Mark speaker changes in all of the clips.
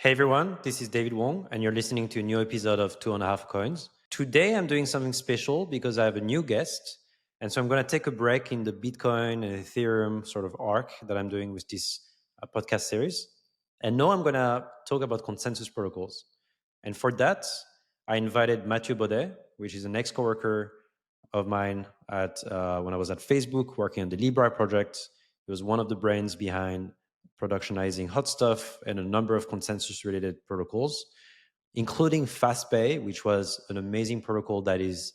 Speaker 1: Hey everyone, this is David Wong, and you're listening to a new episode of 2.5 Coins. Today I'm doing something special because I have a new guest, and so I'm going to take a break in the Bitcoin and Ethereum sort of arc that I'm doing with this podcast series. And now I'm going to talk about consensus protocols. And for that, I invited Mathieu Baudet, which is an ex-coworker of mine at when I was at Facebook working on the Libra project. He was one of the brains behind productionizing hot stuff and a number of consensus related protocols, including Fastpay, which was an amazing protocol that is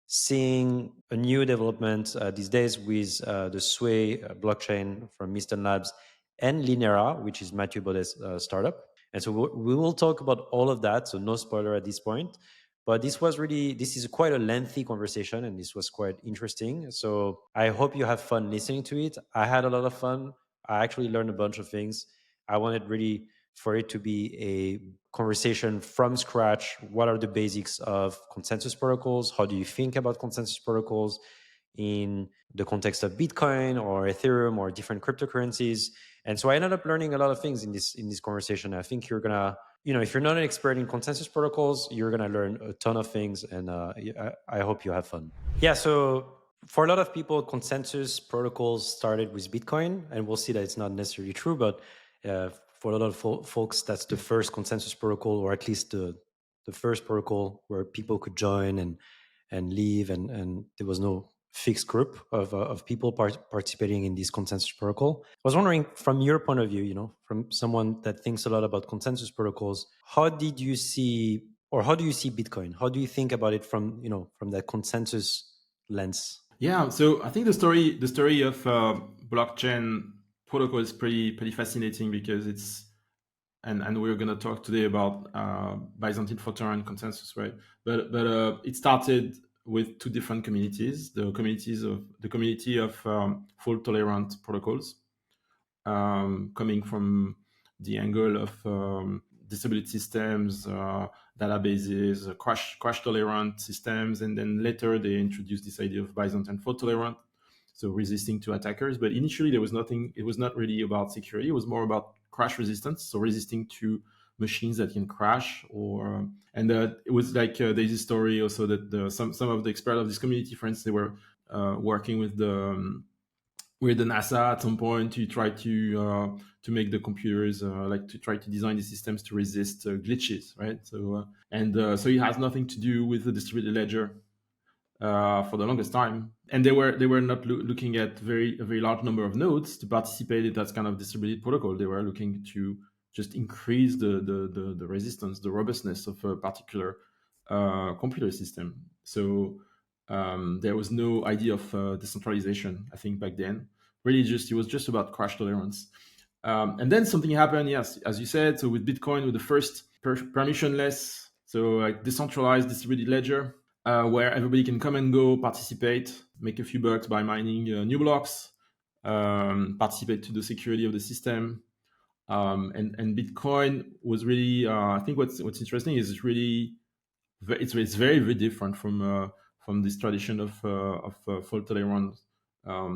Speaker 1: seeing a new development these days with the Sway blockchain from Miston Labs and Linera, which is Mathieu Baudet's startup. And so we will talk about all of that. So no spoiler at this point. But this is quite a lengthy conversation and this was quite interesting. So I hope you have fun listening to it. I had a lot of fun. I actually learned a bunch of things. I wanted really for it to be a conversation from scratch. What are the basics of consensus protocols? How do you think about consensus protocols in the context of Bitcoin or Ethereum or different cryptocurrencies? And so I ended up learning a lot of things in this conversation. I think you're gonna, if you're not an expert in consensus protocols, you're gonna learn a ton of things, and I hope you have fun. Yeah. So for a lot of people, consensus protocols started with Bitcoin, and we'll see that it's not necessarily true, but for a lot of folks, that's the first consensus protocol, or at least the first protocol where people could join and leave, and there was no fixed group of people participating in this consensus protocol. I was wondering, from your point of view, from someone that thinks a lot about consensus protocols, how do you see Bitcoin? How do you think about it from that consensus lens?
Speaker 2: Yeah, so I think the story of blockchain protocol is pretty fascinating because it's and we're going to talk today about Byzantine fault-tolerant consensus, right? But it started with two different communities: the community of fault-tolerant protocols, coming from the angle of distributed systems, databases, crash tolerant systems, and then later they introduced this idea of Byzantine fault tolerant, so resisting to attackers. But initially there was nothing. It was not really about security. It was more about crash resistance, so resisting to machines that can crash. It was like there's a story also that some of the experts of this community, for instance, they were working with the NASA at some point to try to make the computers to try to design the systems to resist glitches, right? So it has nothing to do with the distributed ledger for the longest time, and they were not looking at a very large number of nodes to participate in that kind of distributed protocol. They were looking to just increase the resistance, the robustness of a particular computer system. So there was no idea of decentralization, I think, back then. Really, it was just about crash tolerance. And then something happened, yes, as you said. So with Bitcoin, with the first permissionless, so like decentralized distributed ledger, where everybody can come and go, participate, make a few bucks by mining new blocks, participate to the security of the system. And Bitcoin was really, I think what's interesting is it's very, very different from this tradition of fault tolerant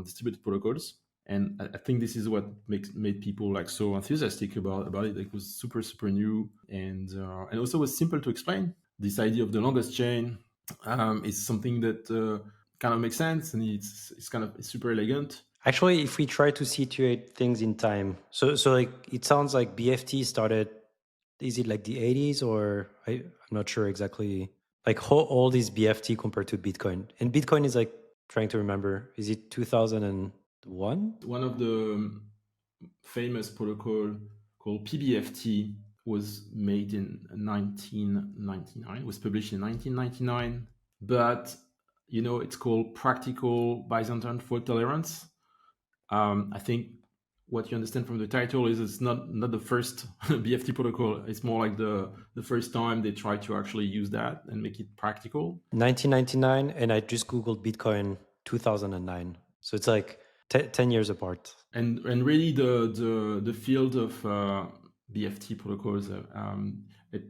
Speaker 2: distributed protocols. And I think this is what made people like so enthusiastic about it. It was super new, and also was simple to explain. This idea of the longest chain is something that kind of makes sense, and it's super elegant.
Speaker 1: Actually, if we try to situate things in time, so like it sounds like BFT started. Is it like the 80s, or I'm not sure exactly. Like how old is BFT compared to Bitcoin? And Bitcoin is like trying to remember. Is it 2001?
Speaker 2: One of the famous protocol called PBFT was made in 1999. Was published in 1999, but it's called Practical Byzantine Fault Tolerance. I think what you understand from the title is it's not the first BFT protocol. It's more like the first time they try to actually use that and make it practical.
Speaker 1: 1999, and I just googled Bitcoin 2009. So it's like 10 years apart.
Speaker 2: And really the field of BFT protocols, it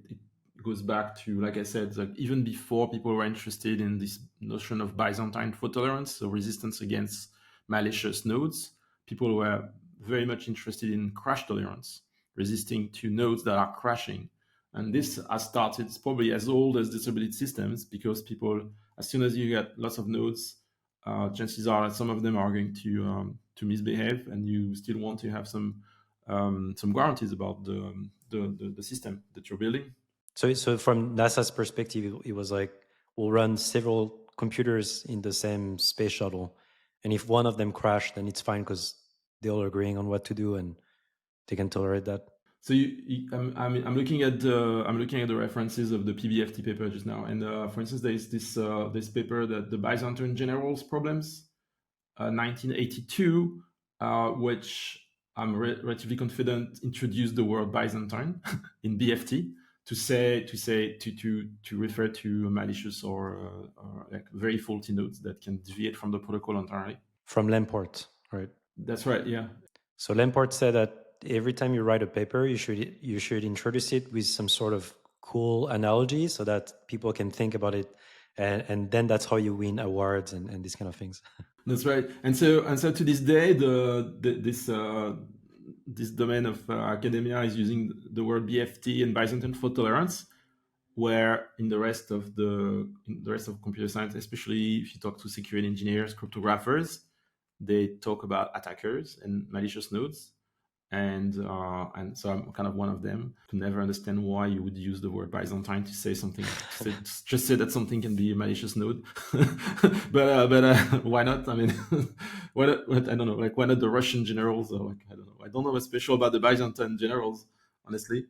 Speaker 2: goes back to, like I said, like even before people were interested in this notion of Byzantine fault tolerance, so resistance against malicious nodes, people were very much interested in crash tolerance, resisting to nodes that are crashing. And this has started, it's probably as old as distributed systems, because people, as soon as you get lots of nodes, chances are that some of them are going to misbehave, and you still want to have some guarantees about the system that you're building.
Speaker 1: So from NASA's perspective, it was like, we'll run several computers in the same space shuttle, and if one of them crashed, then it's fine because they're all agreeing on what to do and they can tolerate that.
Speaker 2: So I'm looking at the references of the PBFT paper just now, and for instance, there is this paper that the Byzantine generals problems, 1982, which I'm relatively confident introduced the word Byzantine in BFT to refer to malicious or like very faulty nodes that can deviate from the protocol entirely.
Speaker 1: From Lamport, right?
Speaker 2: That's right. Yeah.
Speaker 1: So Lamport said that every time you write a paper, you should introduce it with some sort of cool analogy so that people can think about it, and then that's how you win awards and these kind of things.
Speaker 2: That's right. And so to this day, this domain of academia is using the word BFT and Byzantine fault-tolerance, where in the rest of computer science, especially if you talk to security engineers, cryptographers, they talk about attackers and malicious nodes. And so I'm kind of one of them. To never understand why you would use the word Byzantine to say something, just say that something can be a malicious node. but why not? I mean, why not? I don't know. Like, why not the Russian generals? Or like, I don't know. I don't know what's special about the Byzantine generals, honestly.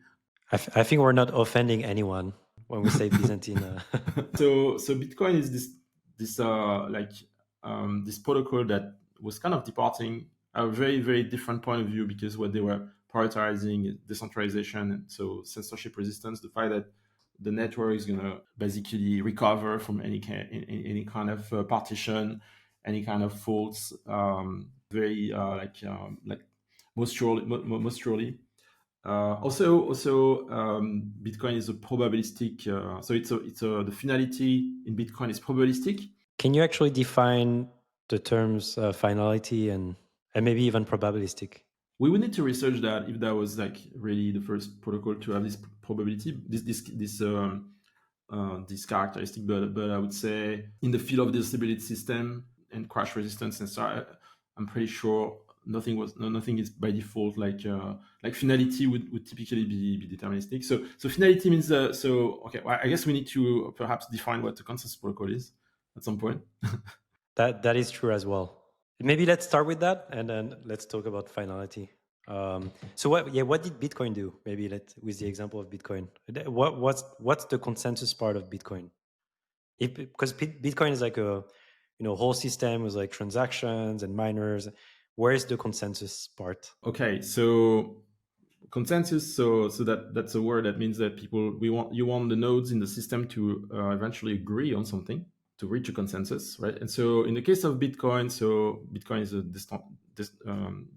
Speaker 1: I think we're not offending anyone when we say Byzantine.
Speaker 2: So Bitcoin is this protocol that was kind of departing a very, very different point of view, because what they were prioritizing is decentralization, and so censorship resistance, the fact that the network is going to basically recover from any kind of partition, any kind of faults, very most surely. Bitcoin is a probabilistic. So the finality in Bitcoin is probabilistic.
Speaker 1: Can you actually define the terms finality and maybe even probabilistic?
Speaker 2: We would need to research that, if that was like really the first protocol to have this probability, this characteristic. But I would say in the field of the distributed system and crash resistance and so, I'm pretty sure nothing is by default like finality would typically be deterministic. So finality means okay. Well, I guess we need to perhaps define what the consensus protocol is at some point.
Speaker 1: That is true as well. Maybe let's start with that, and then let's talk about finality. So what did Bitcoin do? Maybe with the example of Bitcoin. What's the consensus part of Bitcoin? Because Bitcoin is like a whole system with like transactions and miners. Where is the consensus part?
Speaker 2: Okay, so consensus. So that's a word that means that you want the nodes in the system to eventually agree on something, to reach a consensus, right? And so in the case of Bitcoin, so Bitcoin is a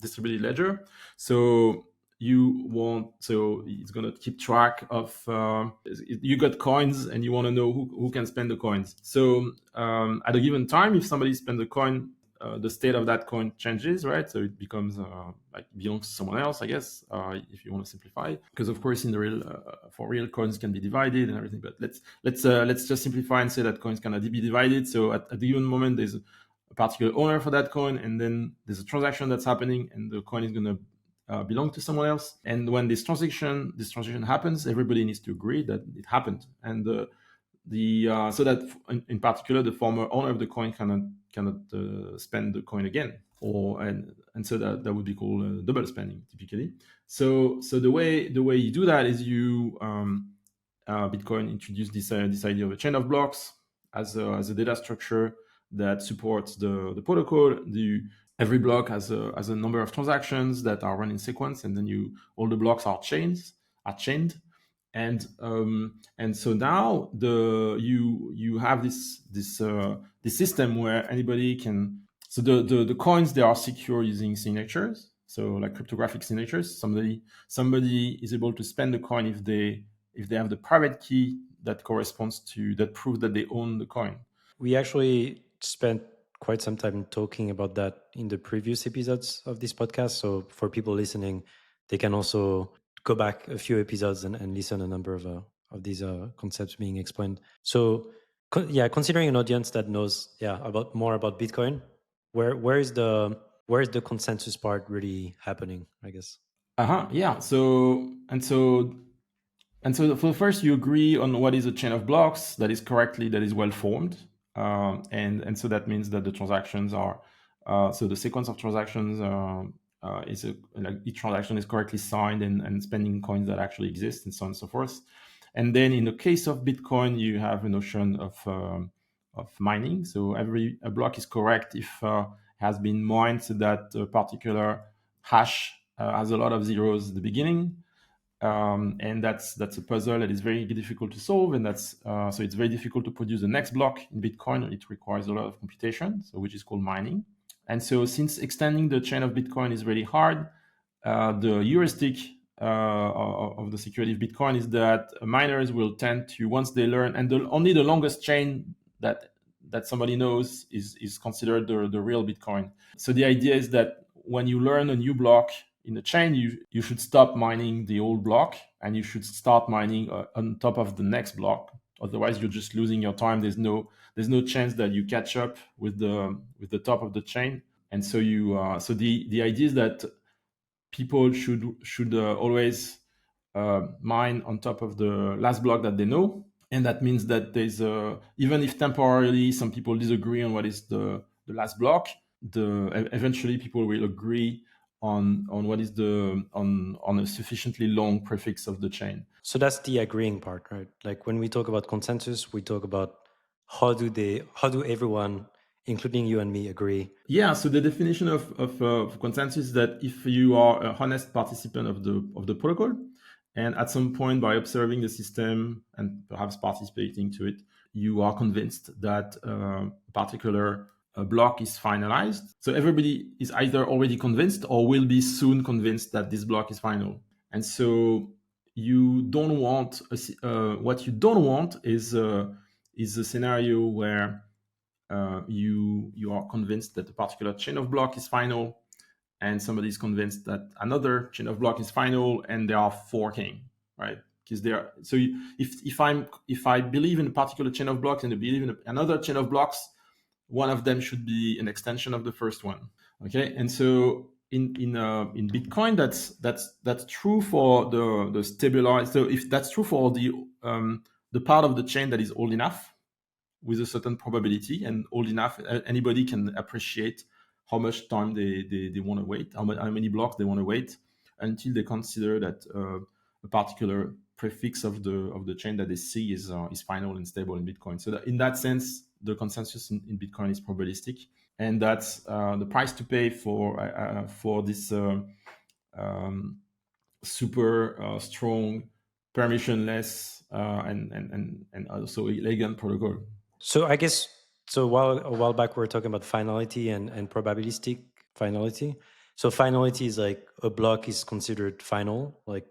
Speaker 2: distributed ledger. So it's going to keep track of, you got coins and you want to know who can spend the coins. So at a given time, if somebody spends a coin, the state of that coin changes, right? So it becomes belongs to someone else, I guess, if you want to simplify. Because of course, in the real, for real, coins can be divided and everything. But let's just simplify and say that coins cannot be divided. So at the given moment, there's a particular owner for that coin, and then there's a transaction that's happening, and the coin is going to belong to someone else. And when this transaction happens, everybody needs to agree that it happened, and so that in particular the former owner of the coin cannot spend the coin again, and so that would be called double spending typically. So the way you do that is Bitcoin introduced this idea of a chain of blocks as a data structure that supports the protocol. Every block has a number of transactions that are run in sequence, and then all the blocks are chained. And so now you have this system where anybody can. So the coins, they are secure using signatures. So like cryptographic signatures. Somebody is able to spend the coin if they have the private key that proves that they own the coin.
Speaker 1: We actually spent quite some time talking about that in the previous episodes of this podcast. So for people listening, they can also go back a few episodes and listen a number of these concepts being explained. So considering an audience that knows about more about Bitcoin, where is the consensus part really happening, I guess?
Speaker 2: Yeah. So for first, you agree on what is a chain of blocks that is well formed, and so that means that the transactions are so the sequence of transactions like each transaction is correctly signed and spending coins that actually exist, and so on and so forth. And then in the case of Bitcoin, you have a notion of mining. So a block is correct if has been mined so that a particular hash has a lot of zeros at the beginning, and that's a puzzle that is very difficult to solve, and that's so it's very difficult to produce the next block in Bitcoin. It requires a lot of computation, so which is called mining. And so since extending the chain of Bitcoin is really hard, the heuristic of the security of Bitcoin is that miners will tend to, once they learn, and only the longest chain that somebody knows is considered the real Bitcoin. So the idea is that when you learn a new block in the chain, you should stop mining the old block and you should start mining on top of the next block. Otherwise, you're just losing your time. There's no chance that you catch up with the top of the chain. And so so the idea is that people should always mine on top of the last block that they know, and that means that there's even if temporarily some people disagree on what is the last block, eventually people will agree on what is on a sufficiently long prefix of the chain.
Speaker 1: So that's the agreeing part, right? Like when we talk about consensus, we talk about how do everyone, including you and me, agree?
Speaker 2: Yeah. So the definition of consensus is that if you are a honest participant of the protocol, and at some point by observing the system and perhaps participating to it, you are convinced that a particular block is finalized. So everybody is either already convinced or will be soon convinced that this block is final. And so you don't want what you don't want is a scenario where you are convinced that a particular chain of block is final, and somebody is convinced that another chain of block is final, and they are forking, right? Because they are so. If I believe in a particular chain of blocks and I believe in another chain of blocks, one of them should be an extension of the first one. Okay, and so in Bitcoin, that's true for the stabilized. So if that's true for the part of the chain that is old enough, with a certain probability and old enough, anybody can appreciate how much time they want to wait, how many blocks they want to wait until they consider that a particular prefix of the chain that they see is final and stable in Bitcoin. So that in that sense, the consensus in Bitcoin is probabilistic, and that's the price to pay for this super strong, permissionless, and also elegant protocol.
Speaker 1: So I guess a while back we were talking about finality and probabilistic finality. So finality is like a block is considered final, like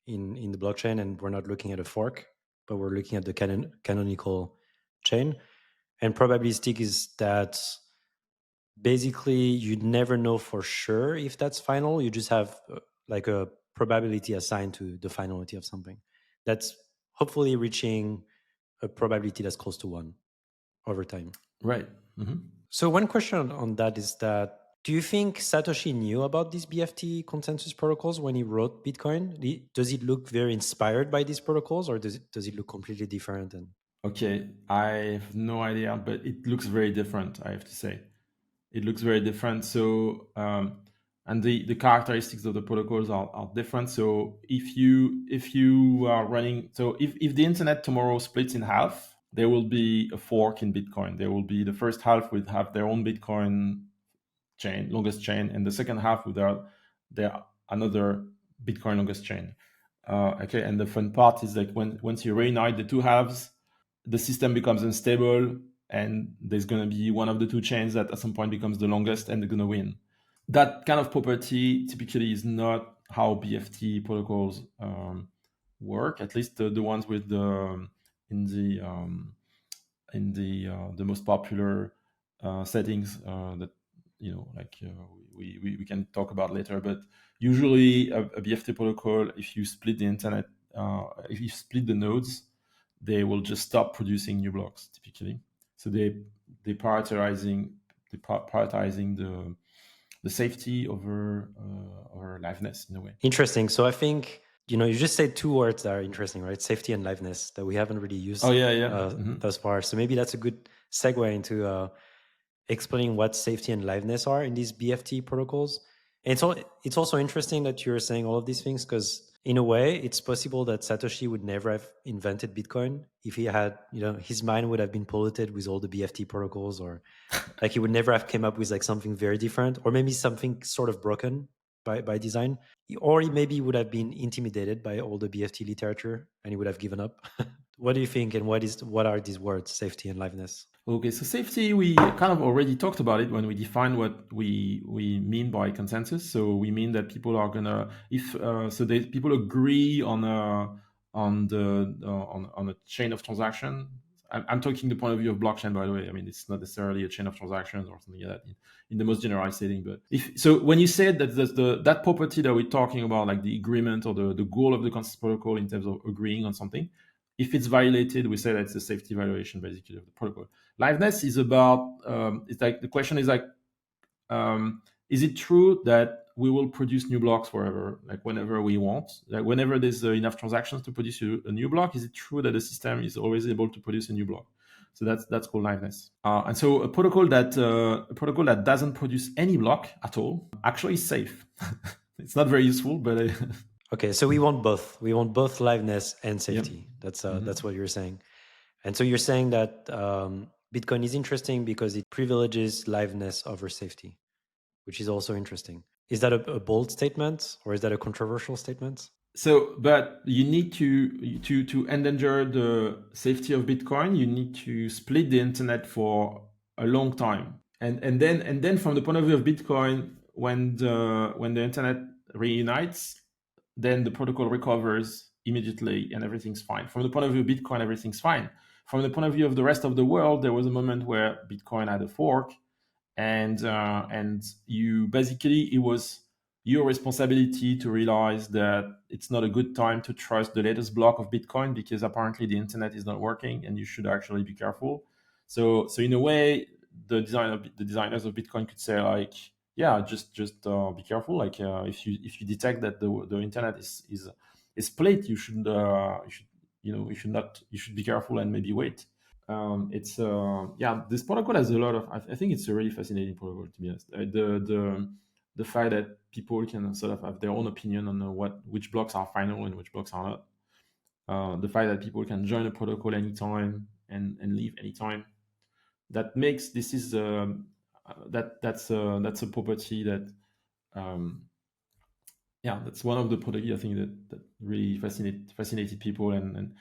Speaker 1: in the blockchain, and we're not looking at a fork, but we're looking at the canonical chain. And probabilistic is that basically you'd never know for sure if that's final. You just have like a probability assigned to the finality of something. That's hopefully reaching a probability that's close to one over time.
Speaker 2: Right. Mm-hmm.
Speaker 1: So one question on that is that, do you think Satoshi knew about these BFT consensus protocols when he wrote Bitcoin? Does it look very inspired by these protocols, or does it look completely different? And
Speaker 2: Okay, I have no idea, but it looks very different, I have to say. It looks very different. So, and the characteristics of the protocols are different. So if you are running, so if the internet tomorrow splits in half, there will be a fork in Bitcoin. There will be the first half will have their own Bitcoin chain, longest chain, and the second half with their another Bitcoin longest chain. Okay, and the fun part is like once you reunite the two halves, the system becomes unstable, and there's going to be one of the two chains that at some point becomes the longest, and they're going to win. That kind of property typically is not how BFT protocols work. At least the ones with in the most popular settings that we can talk about later. But usually a BFT protocol, if you split the internet, if you split the nodes, they will just stop producing new blocks typically. So they prioritizing the safety over liveness in a way.
Speaker 1: Interesting. So I think, you just said two words that are interesting, right? Safety and liveness, that we haven't really used thus far. So maybe that's a good segue into explaining what safety and liveness are in these BFT protocols. And it's also interesting that you're saying all of these things, because in a way, it's possible that Satoshi would never have invented Bitcoin if he had, his mind would have been polluted with all the BFT protocols, or like he would never have come up with like something very different, or maybe something sort of broken by design, or he maybe would have been intimidated by all the BFT literature and he would have given up. What do you think, and what are these words, safety and liveness?
Speaker 2: Okay, so safety, we kind of already talked about it when we defined what we mean by consensus. So we mean that people are gonna, people agree on a chain of transaction. I'm talking the point of view of blockchain, by the way. I mean, it's not necessarily a chain of transactions or something like that in the most generalized setting. But when you said that that property that we're talking about, like the agreement or the goal of the consensus protocol in terms of agreeing on something, if it's violated, we say that's a safety violation basically of the protocol. Liveness is about, it's like, the question is like, is it true that we will produce new blocks forever, like whenever we want? Like whenever there's enough transactions to produce a new block, is it true that the system is always able to produce a new block? So that's called liveness. And so a protocol that doesn't produce any block at all actually is safe. It's not very useful, but
Speaker 1: okay, so we want both. We want both liveness and safety. Yep. That's what you're saying. And so you're saying that Bitcoin is interesting because it privileges liveness over safety, which is also interesting. Is that a bold statement, or is that a controversial statement?
Speaker 2: So, but you need to endanger the safety of Bitcoin, you need to split the internet for a long time, and then from the point of view of Bitcoin, when the internet reunites, then the protocol recovers immediately and everything's fine. From the point of view of Bitcoin, everything's fine. From the point of view of the rest of the world, there was a moment where Bitcoin had a fork, and you basically, it was your responsibility to realize that it's not a good time to trust the latest block of Bitcoin because apparently the internet is not working and you should actually be careful. So in a way, the designers of Bitcoin could say like, yeah, just be careful. Like if you detect that the internet is split, you should be careful and maybe wait. This protocol has a lot of, I think it's a really fascinating protocol, to be honest. The fact that people can sort of have their own opinion on which blocks are final and which blocks are not. The fact that people can join a protocol anytime and leave anytime. That makes this is that's a property that that's one of the property I think that really fascinated people, and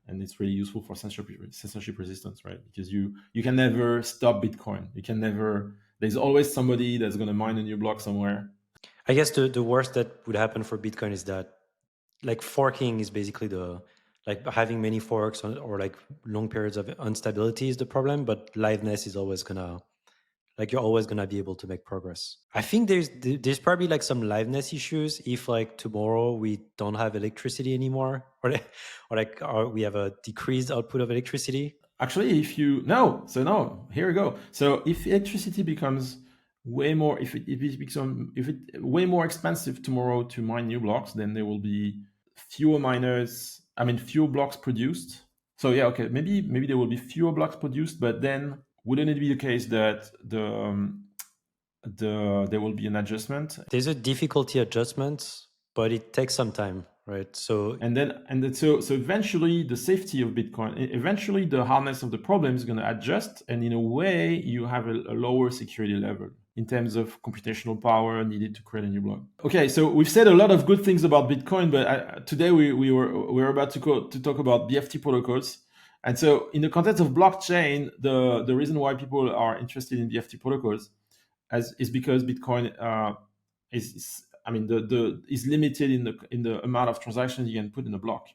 Speaker 2: it's really useful for censorship resistance, right? Because you can never stop Bitcoin. You can never. There's always somebody that's going to mine a new block somewhere.
Speaker 1: I guess the worst that would happen for Bitcoin is that, like, forking is basically like having many forks or like long periods of instability is the problem, but liveness is always gonna, like, you're always gonna be able to make progress. I think there's probably like some liveness issues if like tomorrow we don't have electricity anymore, or we have a decreased output of electricity.
Speaker 2: Actually, here we go. So if electricity becomes way more, if it way more expensive tomorrow to mine new blocks, then there will be fewer miners. I mean, fewer blocks produced. So yeah, okay, maybe there will be fewer blocks produced, but then wouldn't it be the case that there will be an adjustment?
Speaker 1: There's a difficulty adjustment, but it takes some time, right? So
Speaker 2: eventually the safety of Bitcoin, eventually the hardness of the problem is going to adjust, and in a way you have a lower security level in terms of computational power needed to create a new block. Okay, so we've said a lot of good things about Bitcoin, but today we're about to talk about BFT protocols. And so in the context of blockchain, the reason why people are interested in BFT protocols is because Bitcoin is limited in the amount of transactions you can put in a block.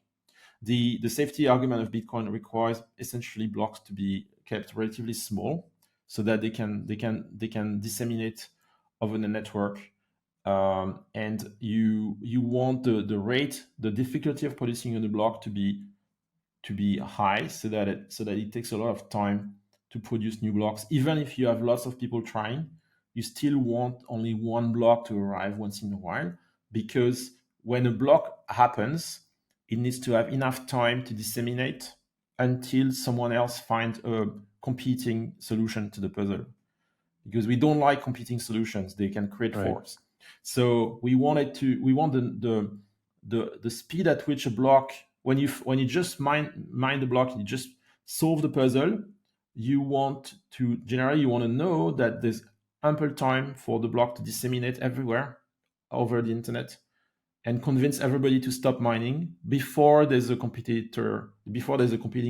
Speaker 2: The safety argument of Bitcoin requires essentially blocks to be kept relatively small. so that they can disseminate over the network. And you want the rate, the difficulty of producing a new block to be high, so that it takes a lot of time to produce new blocks. Even if you have lots of people trying, you still want only one block to arrive once in a while, because when a block happens, it needs to have enough time to disseminate until someone else finds a competing solution to the puzzle. Because we don't like competing solutions; they can create forks. So we want the speed at which a block, when you just mine the block, you just solve the puzzle. You want to know that there's ample time for the block to disseminate everywhere over the internet, and convince everybody to stop mining before there's a competing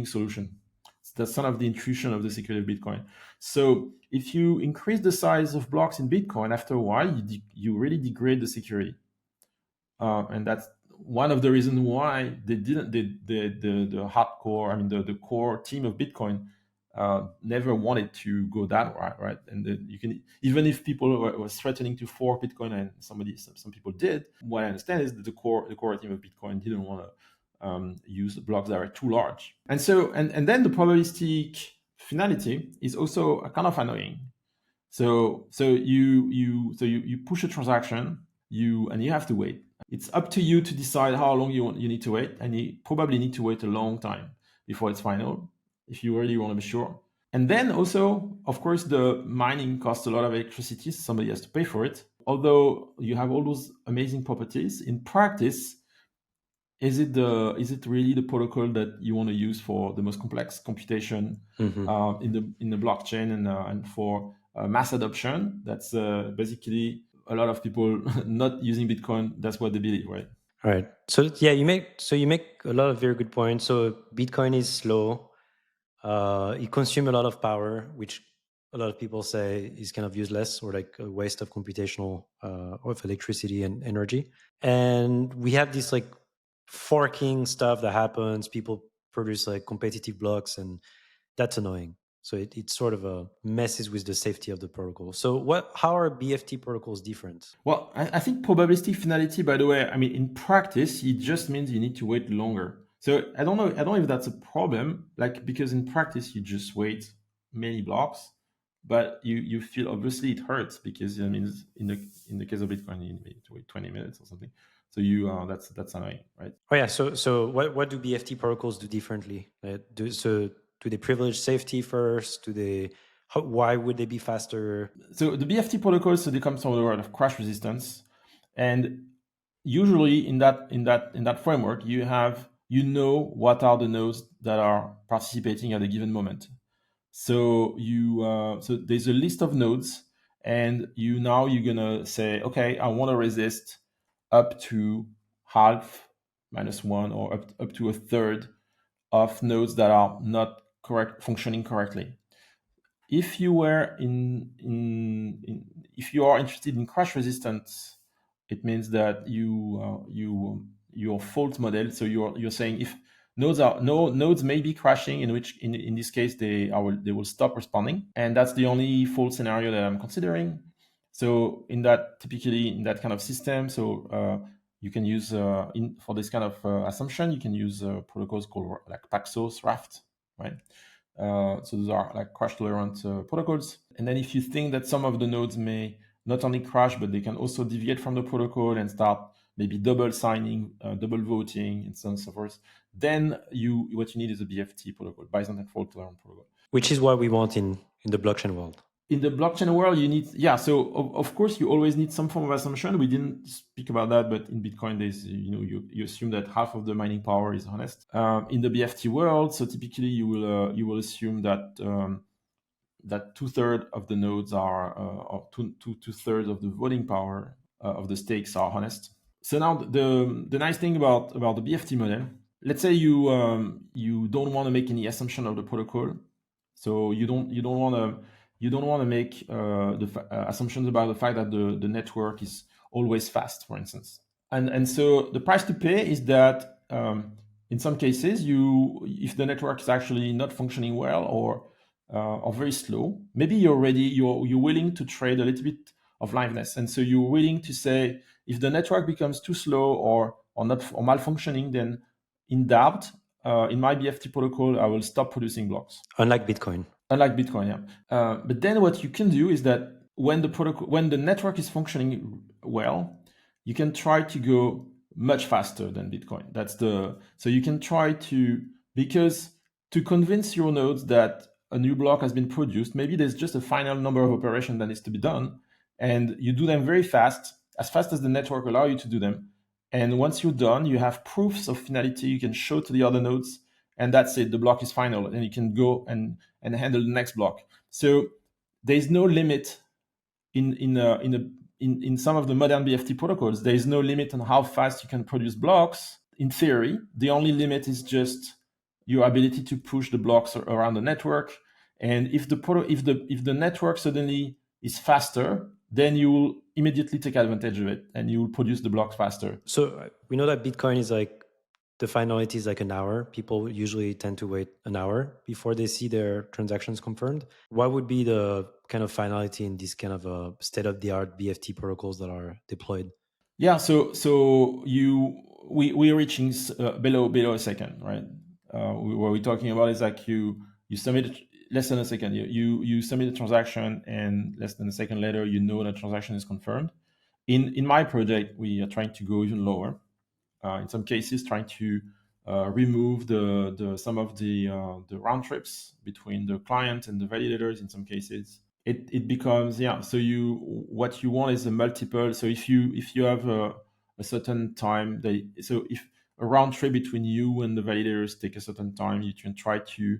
Speaker 2: solution. That's sort of the intuition of the security of Bitcoin. So if you increase the size of blocks in Bitcoin, after a while, you really degrade the security. And that's one of the reasons why the hardcore, the core team of Bitcoin never wanted to go that route, right? And you can, even if people were threatening to fork Bitcoin, and some people did. What I understand is that the core team of Bitcoin didn't want to use blocks that are too large. And so, and then the probabilistic finality is also kind of annoying. So you push a transaction, and you have to wait. It's up to you to decide how long you need to wait, and you probably need to wait a long time before it's final, if you really want to be sure. And then also, of course, the mining costs a lot of electricity. Somebody has to pay for it. Although you have all those amazing properties, in practice, is it really the protocol that you want to use for the most complex computation in the blockchain, and for mass adoption? That's basically a lot of people not using Bitcoin. That's what they believe, right?
Speaker 1: Right. So yeah, you make a lot of very good points. So Bitcoin is slow. It consumes a lot of power, which a lot of people say is kind of useless, or like a waste of computational of electricity and energy. And we have this like forking stuff that happens. People produce like competitive blocks, and that's annoying. So it sort of messes with the safety of the protocol. So how are BFT protocols different?
Speaker 2: Well, I think probabilistic finality, by the way, in practice, it just means you need to wait longer. So I don't know if that's a problem, because in practice, you just wait many blocks, but you feel, obviously it hurts, because in the case of Bitcoin, you need to wait 20 minutes or something. So that's annoying, right?
Speaker 1: Oh yeah. So what do BFT protocols do differently? Do they privilege safety first? Why would they be faster?
Speaker 2: So the BFT protocols, they come from the world of crash resistance, and usually in that framework, you know what are the nodes that are participating at a given moment. So so there's a list of nodes, and you're gonna say, okay, I want to resist up to half, -1, or up to a third of nodes that are not functioning correctly. If you were if you are interested in crash resistance, it means that your fault model. So you're saying, if nodes may be crashing, in this case they will stop responding, and that's the only fault scenario that I'm considering. So typically in that kind of system, you can use for this kind of assumption, you can use protocols called like Paxos, Raft, right? So those are like crash tolerant protocols. And then if you think that some of the nodes may not only crash, but they can also deviate from the protocol and start maybe double signing, double voting, and so on and so forth, then what you need is a BFT protocol, Byzantine fault-tolerant protocol.
Speaker 1: Which is what we want in the blockchain world.
Speaker 2: In the blockchain world, you need, so of course you always need some form of assumption. We didn't speak about that, but in Bitcoin, there's, you assume that half of the mining power is honest. In the BFT world, so typically you will assume that that 2/3 of the nodes are, or 2/3 of the voting power of the stakes are honest. So now the nice thing about the BFT model, let's say you don't want to make any assumption of the protocol, so you don't want to make assumptions about the fact that the network is always fast, for instance. And so the price to pay is that in some cases, if the network is actually not functioning well, or or very slow. Maybe you're willing to trade a little bit of liveness, and so you're willing to say if the network becomes too slow or not or malfunctioning, then in doubt, in my BFT protocol, I will stop producing blocks.
Speaker 1: Unlike Bitcoin.
Speaker 2: Unlike Bitcoin, yeah. But then what you can do is that when the network is functioning well, you can try to go much faster than Bitcoin. So you can try to, because to convince your nodes that a new block has been produced, maybe there's just a final number of operations that needs to be done, and you do them very fast as the network allows you to do them. And once you're done, you have proofs of finality you can show to the other nodes, and that's it. The block is final, and you can go and handle the next block. So there's no limit in some of the modern BFT protocols. There is no limit on how fast you can produce blocks. In theory, the only limit is just your ability to push the blocks around the network. And if the network suddenly is faster, then you will immediately take advantage of it, and you will produce the blocks faster.
Speaker 1: So we know that Bitcoin is like, the finality is like an hour. People usually tend to wait an hour before they see their transactions confirmed. What would be the kind of finality in these kind of state-of-the-art BFT protocols that are deployed?
Speaker 2: Yeah, so we're reaching below a second, right? What we're talking about is like you submit less than a second. You submit a transaction, and less than a second later, you know the transaction is confirmed. In my project, we are trying to go even lower. In some cases, trying to remove some of the round trips between the client and the validators. In some cases, it becomes, yeah. So what you want is a multiple. So if you have a certain time, so if a round trip between you and the validators take a certain time, you can try to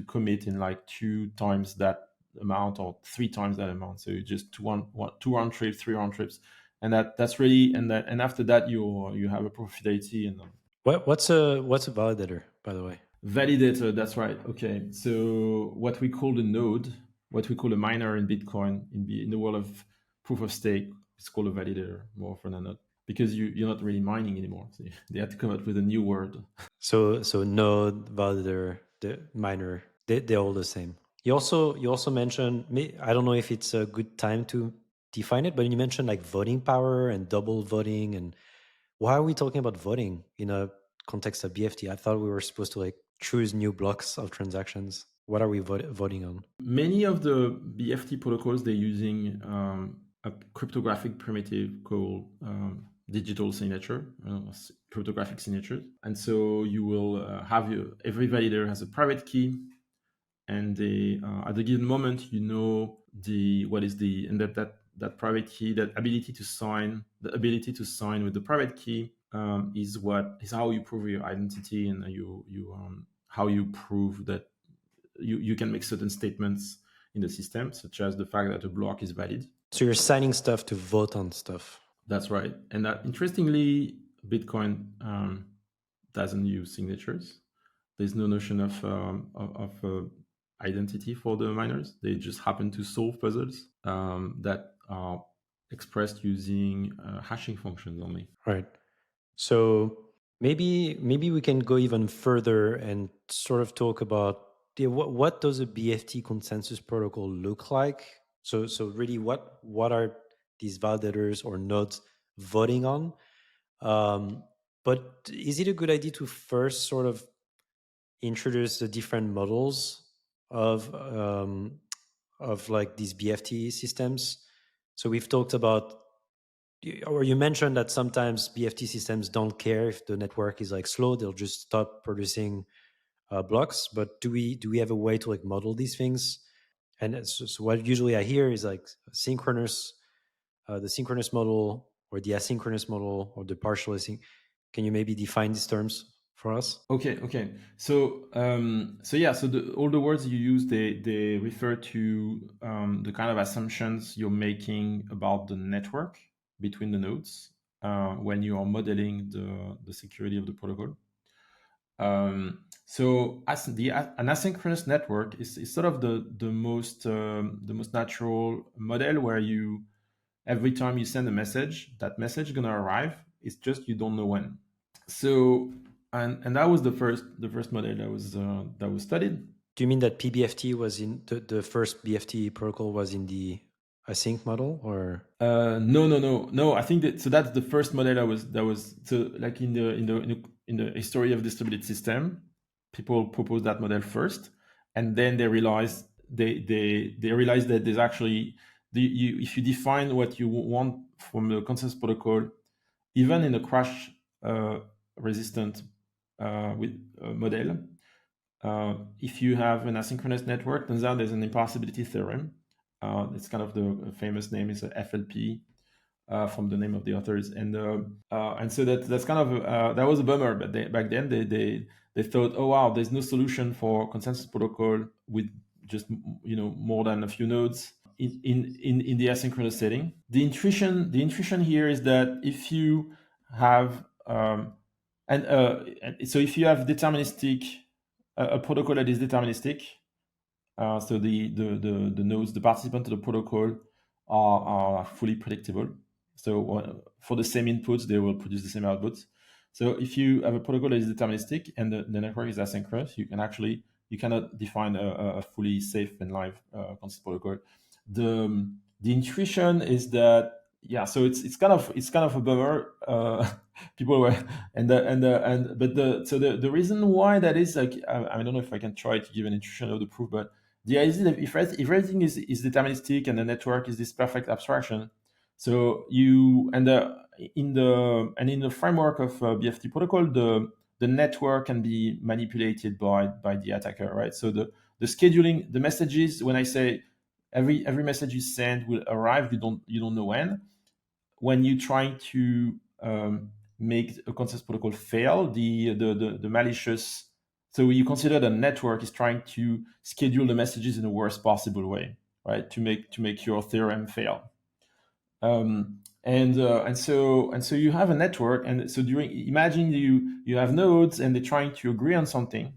Speaker 2: commit in like 2 times that amount or 3 times that amount. So just two round trips, 3 round trips, and that's really, and after that you have a proof of fidelity. And
Speaker 1: What's a validator, by the way?
Speaker 2: validator, that's right. Okay, so what we call a node, what we call a miner in Bitcoin, in the world of proof of stake, it's called a validator more often than not, because you're not really mining anymore. So they had to come up with a new word.
Speaker 1: So node, validator, the miner, they're all the same. You also mentioned, I don't know if it's a good time to define it, but you mentioned like voting power and double voting. And why are we talking about voting in a context of BFT? I thought we were supposed to like choose new blocks of transactions. What are we voting on?
Speaker 2: Many of the BFT protocols, they're using a cryptographic primitive called digital signature, cryptographic signature. And so you will have every validator has a private key, and at the given moment, you know and that private key, that ability to sign, with the private key is how you prove your identity, and how you prove that you can make certain statements in the system, such as the fact that a block is valid.
Speaker 1: So you're signing stuff to vote on stuff.
Speaker 2: That's right. And that, interestingly, Bitcoin doesn't use signatures. There's no notion of identity for the miners. They just happen to solve puzzles that are expressed using hashing functions only.
Speaker 1: Right. So maybe we can go even further and sort of talk about what does a BFT consensus protocol look like? So really, what are these validators or nodes voting on? But is it a good idea to first sort of introduce the different models of like these BFT systems? So we've talked about, or you mentioned that sometimes BFT systems don't care if the network is like slow; they'll just stop producing blocks. But do we have a way to like model these things? And so what usually I hear is like synchronous, the synchronous model, or the asynchronous model, or the partial async. Can you maybe define these terms for us?
Speaker 2: Okay. So yeah. So all the words you use, they refer to the kind of assumptions you're making about the network between the nodes when you are modeling the security of the protocol. So an asynchronous network is sort of the most natural model, where every time you send a message, that message is gonna arrive. It's just you don't know when. So and that was the first model that was studied.
Speaker 1: Do you mean that PBFT was in the first BFT protocol was in the async model, or?
Speaker 2: No. I think that, so that's the first model that was so like in the history of distributed system, people proposed that model first, and then they realized they realized that there's actually if you define what you want from the consensus protocol, even in a crash resistant model, if you have an asynchronous network, turns out there's an impossibility theorem. It's kind of the famous name is FLP from the name of the authors, and so that's kind of that was a bummer. But back then they thought, oh wow, there's no solution for consensus protocol with just more than a few nodes in the asynchronous setting. The intuition here is that if you have and so if you have deterministic a protocol that is deterministic, so the nodes, the participants to the protocol are fully predictable. So for the same inputs, they will produce the same outputs. So if you have a protocol that is deterministic and the network is asynchronous, you cannot define a fully safe and live consensus protocol. The intuition is that so it's kind of a bummer. People were the reason why that is, like, I don't know if I can try to give an intuition of the proof, but the idea that if everything is deterministic and the network is this perfect abstraction, so you in the framework of BFT protocol, the network can be manipulated by the attacker, right? So the scheduling, the messages, when I say every message you send will arrive, you don't know when you try to make a consensus protocol fail, the malicious. So you consider the network is trying to schedule the messages in the worst possible way, right? To make your theorem fail. And so you have a network, and so imagine you have nodes and they're trying to agree on something,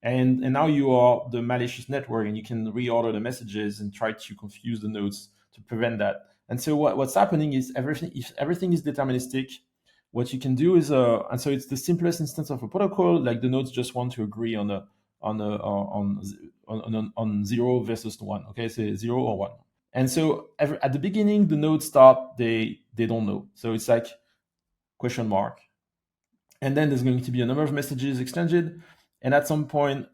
Speaker 2: and now you are the malicious network, and you can reorder the messages and try to confuse the nodes to prevent that. And so what's happening is if everything is deterministic, what you can do is and so it's the simplest instance of a protocol. Like the nodes just want to agree on zero versus one. Okay, so 0 or 1. And so at the beginning, the nodes start, they don't know. So it's like question mark. And then there's going to be a number of messages exchanged. And at some point,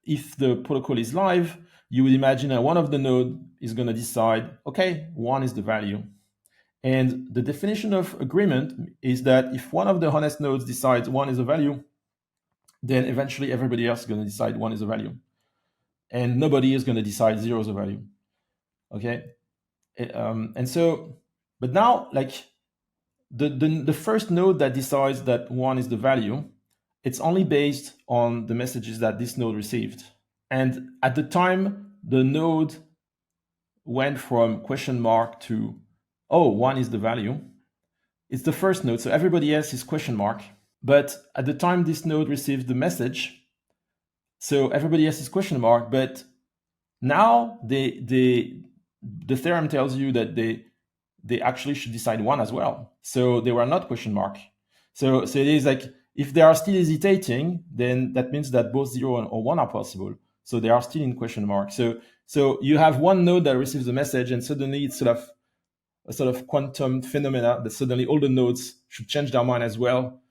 Speaker 2: if the protocol is live, you would imagine that one of the node is going to decide, okay, 1 is the value. And the definition of agreement is that if one of the honest nodes decides 1 is a value, then eventually everybody else is going to decide 1 is a value. And nobody is going to decide 0 is a value. Okay? And so, but now, like, the first node that decides that 1 is the value, it's only based on the messages that this node received. And at the time the node went from question mark to, oh, 1 is the value, it's the first node. So everybody else is question mark. But at the time this node received the message, so everybody else is question mark. But now the theorem tells you that they actually should decide 1 as well. So they were not question mark. So it is like, if they are still hesitating, then that means that both 0 or 1 are possible. So they are still in question mark. So you have one node that receives the message, and suddenly it's sort of a sort of quantum phenomena that suddenly all the nodes should change their mind as well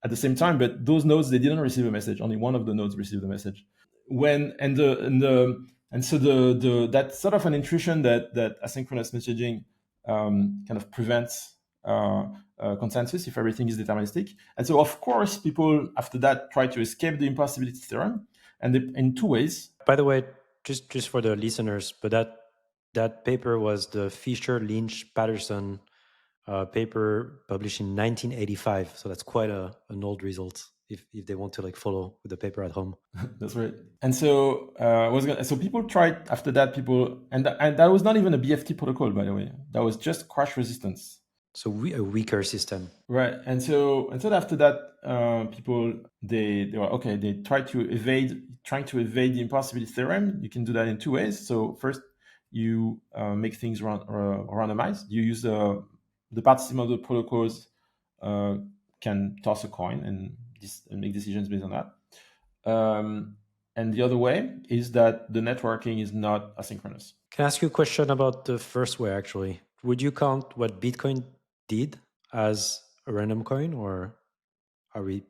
Speaker 2: at the same time. But those nodes, they didn't receive a message. Only one of the nodes received the message. So that's sort of an intuition that asynchronous messaging kind of prevents consensus if everything is deterministic. And so, of course, people after that try to escape the impossibility theorem, and in two ways.
Speaker 1: By the way, just for the listeners, but that paper was the Fisher, Lynch, Patterson paper published in 1985. So that's quite an old result if they want to like follow with the paper at home.
Speaker 2: That's right. And so so people tried after that, and that was not even a BFT protocol, by the way. That was just crash resistance.
Speaker 1: So a weaker system.
Speaker 2: Right. And so after that, people they were okay. They trying to evade the impossibility theorem. You can do that in two ways. So first, you make things randomized. You use the participants of the protocols can toss a coin and make decisions based on that. And the other way is that the networking is not asynchronous.
Speaker 1: Can I ask you a question about the first way, actually? Would you count what Bitcoin did as a random coin, or are we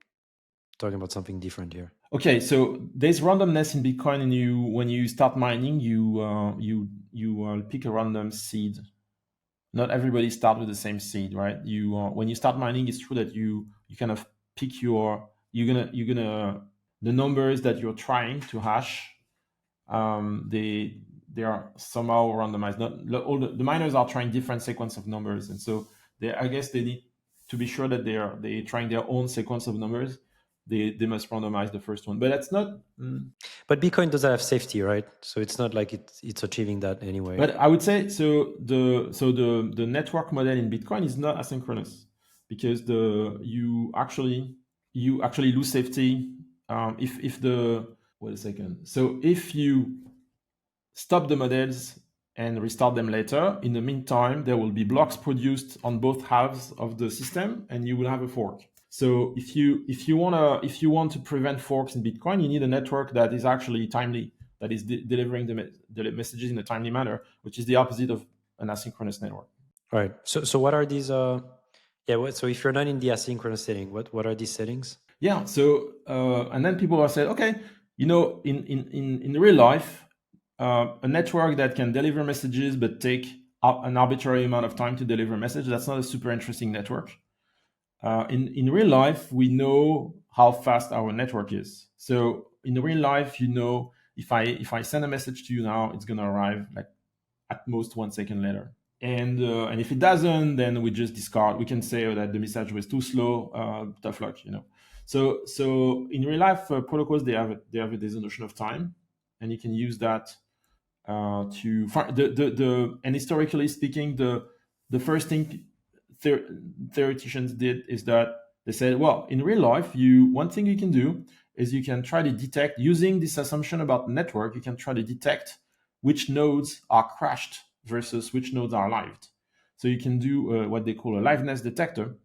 Speaker 1: talking about something different here?
Speaker 2: Okay, so there's randomness in Bitcoin, and when you start mining, you pick a random seed. Not everybody start with the same seed, right? When you start mining, it's true that you kind of pick you're gonna the numbers that you're trying to hash. They are somehow randomized. Not all the miners are trying different sequence of numbers, and so I guess they need to be sure that they trying their own sequence of numbers. They must randomize the first one, but that's not.
Speaker 1: But Bitcoin doesn't have safety, right? So it's not like it's achieving that anyway.
Speaker 2: But I would say so. The network model in Bitcoin is not asynchronous because you actually lose safety if the wait a second. So if you stop the models and restart them later, in the meantime there will be blocks produced on both halves of the system, and you will have a fork. So if you want to prevent forks in Bitcoin, you need a network that is actually timely, that is delivering the messages in a timely manner, which is the opposite of an asynchronous network.
Speaker 1: All right. So what are these? So if you're not in the asynchronous setting, what are these settings?
Speaker 2: Yeah. So and then people have said, okay, in real life, a network that can deliver messages but take an arbitrary amount of time to deliver a message, that's not a super interesting network. In real life, we know how fast our network is. So in real life, if I send a message to you now, it's gonna arrive like at most 1 second later. And if it doesn't, then we just discard. We can say that the message was too slow. Tough luck, So in real life, protocols they have this notion of time, and you can use that to find and historically speaking, the first thing theoreticians did is that they said, well, in real life, one thing you can do is you can try to detect, using this assumption about the network, you can try to detect which nodes are crashed versus which nodes are lived. So you can do what they call a liveness detector,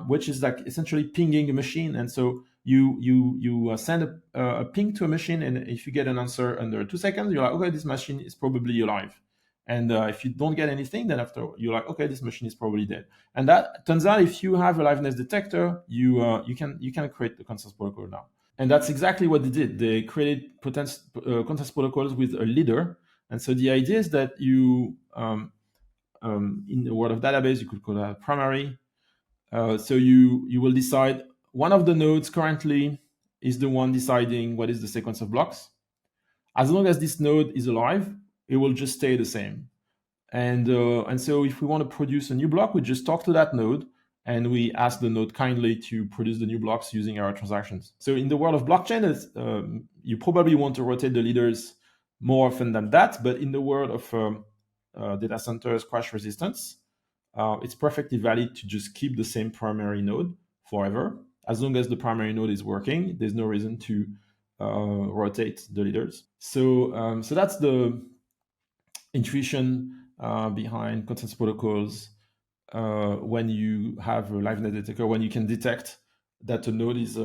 Speaker 2: which is like essentially pinging a machine. And so you send a ping to a machine, and if you get an answer under 2 seconds, you're like, okay, this machine is probably alive. And if you don't get anything, then after you're like, okay, this machine is probably dead. And that turns out, if you have a liveness detector, you can create the consensus protocol now. And that's exactly what they did. They created consensus protocols with a leader. And so the idea is that in the world of database, you could call that primary. So you will decide one of the nodes currently is the one deciding what is the sequence of blocks. As long as this node is alive, it will just stay the same. And so if we want to produce a new block, we just talk to that node and we ask the node kindly to produce the new blocks using our transactions. So in the world of blockchain, you probably want to rotate the leaders more often than that. But in the world of data centers crash resistance, it's perfectly valid to just keep the same primary node forever. As long as the primary node is working, there's no reason to rotate the leaders. So that's the intuition behind consensus protocols when you have a liveness detector, when you can detect that a node is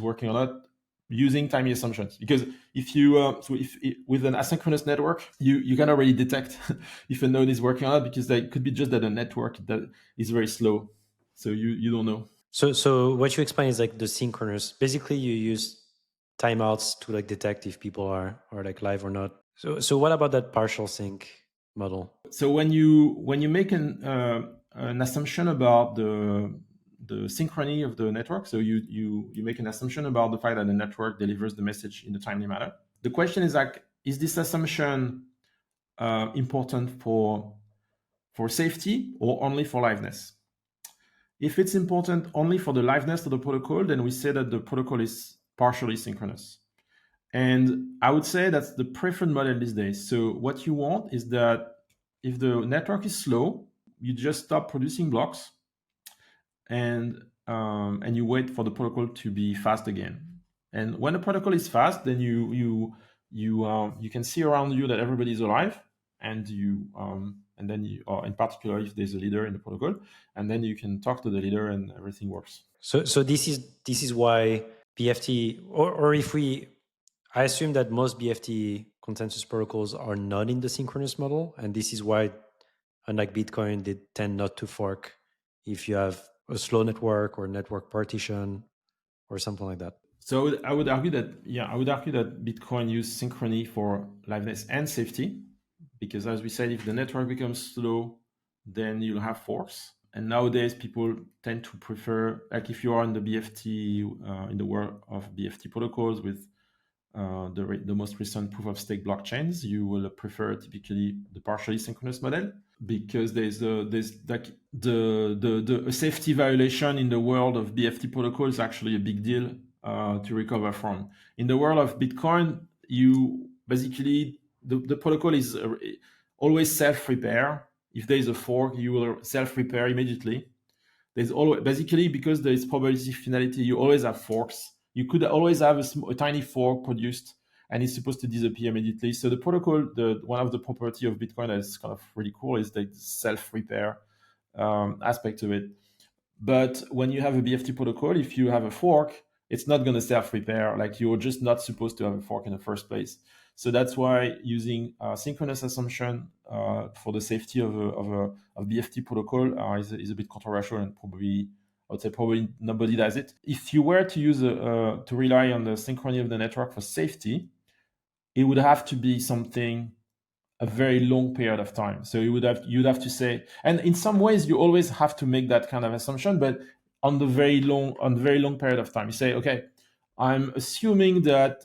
Speaker 2: working or not using timing assumptions. Because if with an asynchronous network, you can already detect if a node is working or not, because it could be just that a network that is very slow, so you don't know.
Speaker 1: So what you explain is like the synchronous. Basically, you use timeouts to like detect if people are like live or not. So what about that partial sync model?
Speaker 2: So when you make an assumption about the synchrony of the network, so you make an assumption about the fact that the network delivers the message in a timely manner. The question is like, is this assumption important for safety or only for liveness? If it's important only for the liveness of the protocol, then we say that the protocol is partially synchronous. And I would say that's the preferred model these days. So what you want is that if the network is slow, you just stop producing blocks, and you wait for the protocol to be fast again. And when the protocol is fast, then you can see around you that everybody is alive, and then or in particular if there's a leader in the protocol, and then you can talk to the leader and everything works.
Speaker 1: So this is why BFT, or if we I assume that most BFT consensus protocols are not in the synchronous model, and this is why, unlike Bitcoin, they tend not to fork if you have a slow network or network partition or something like that.
Speaker 2: So I would argue that Bitcoin uses synchrony for liveness and safety, because as we said, if the network becomes slow, then you'll have forks. And nowadays, people tend to prefer, like if you are in the BFT, in the world of BFT protocols with the most recent proof of stake blockchains, you will prefer typically the partially synchronous model, because there's like a safety violation in the world of BFT protocol is actually a big deal to recover from. In the world of Bitcoin, you basically the protocol is always self-repair. If there is a fork, you will self-repair immediately. There's always, basically, because there is probabilistic finality, you always have forks. You could always have a tiny fork produced, and it's supposed to disappear immediately. So the protocol, one of the property of Bitcoin that is kind of really cool is the self-repair aspect of it. But when you have a BFT protocol, if you have a fork, it's not going to self-repair. Like, you're just not supposed to have a fork in the first place. So that's why using synchronous assumption for the safety of BFT protocol is a bit controversial, and probably, I would say, probably nobody does it. If you were to use to rely on the synchrony of the network for safety, it would have to be something a very long period of time. So you'd have to say, and in some ways you always have to make that kind of assumption, but on the very long period of time, you say, okay, I'm assuming that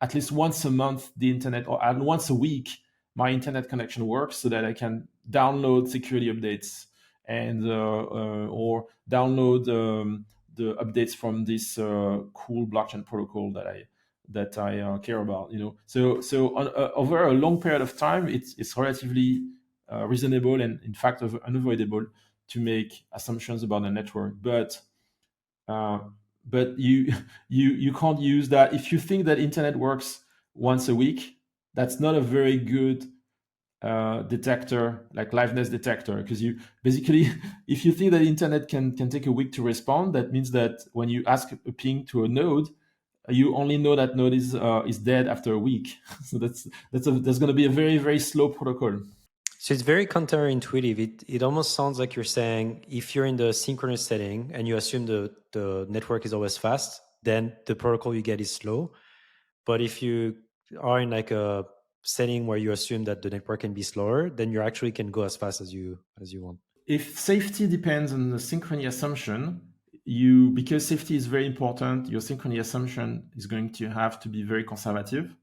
Speaker 2: at least once a month the internet, or once a week, my internet connection works, so that I can download security updates and or download the updates from this cool blockchain protocol that I care about. So over a long period of time, it's relatively reasonable, and in fact unavoidable, to make assumptions about the network. But you you can't use that. If you think that internet works once a week, that's not a very good detector, like liveness detector, because you basically, if you think that internet can take a week to respond, that means that when you ask a ping to a node, you only know that node is dead after a week. So that's going to be a very, very slow protocol.
Speaker 1: So it's very counterintuitive. It almost sounds like you're saying, if you're in the synchronous setting and you assume the network is always fast, then the protocol you get is slow. But if you are in like a setting where you assume that the network can be slower, then you actually can go as fast as you want.
Speaker 2: If safety depends on the synchrony assumption, because safety is very important, your synchrony assumption is going to have to be very conservative.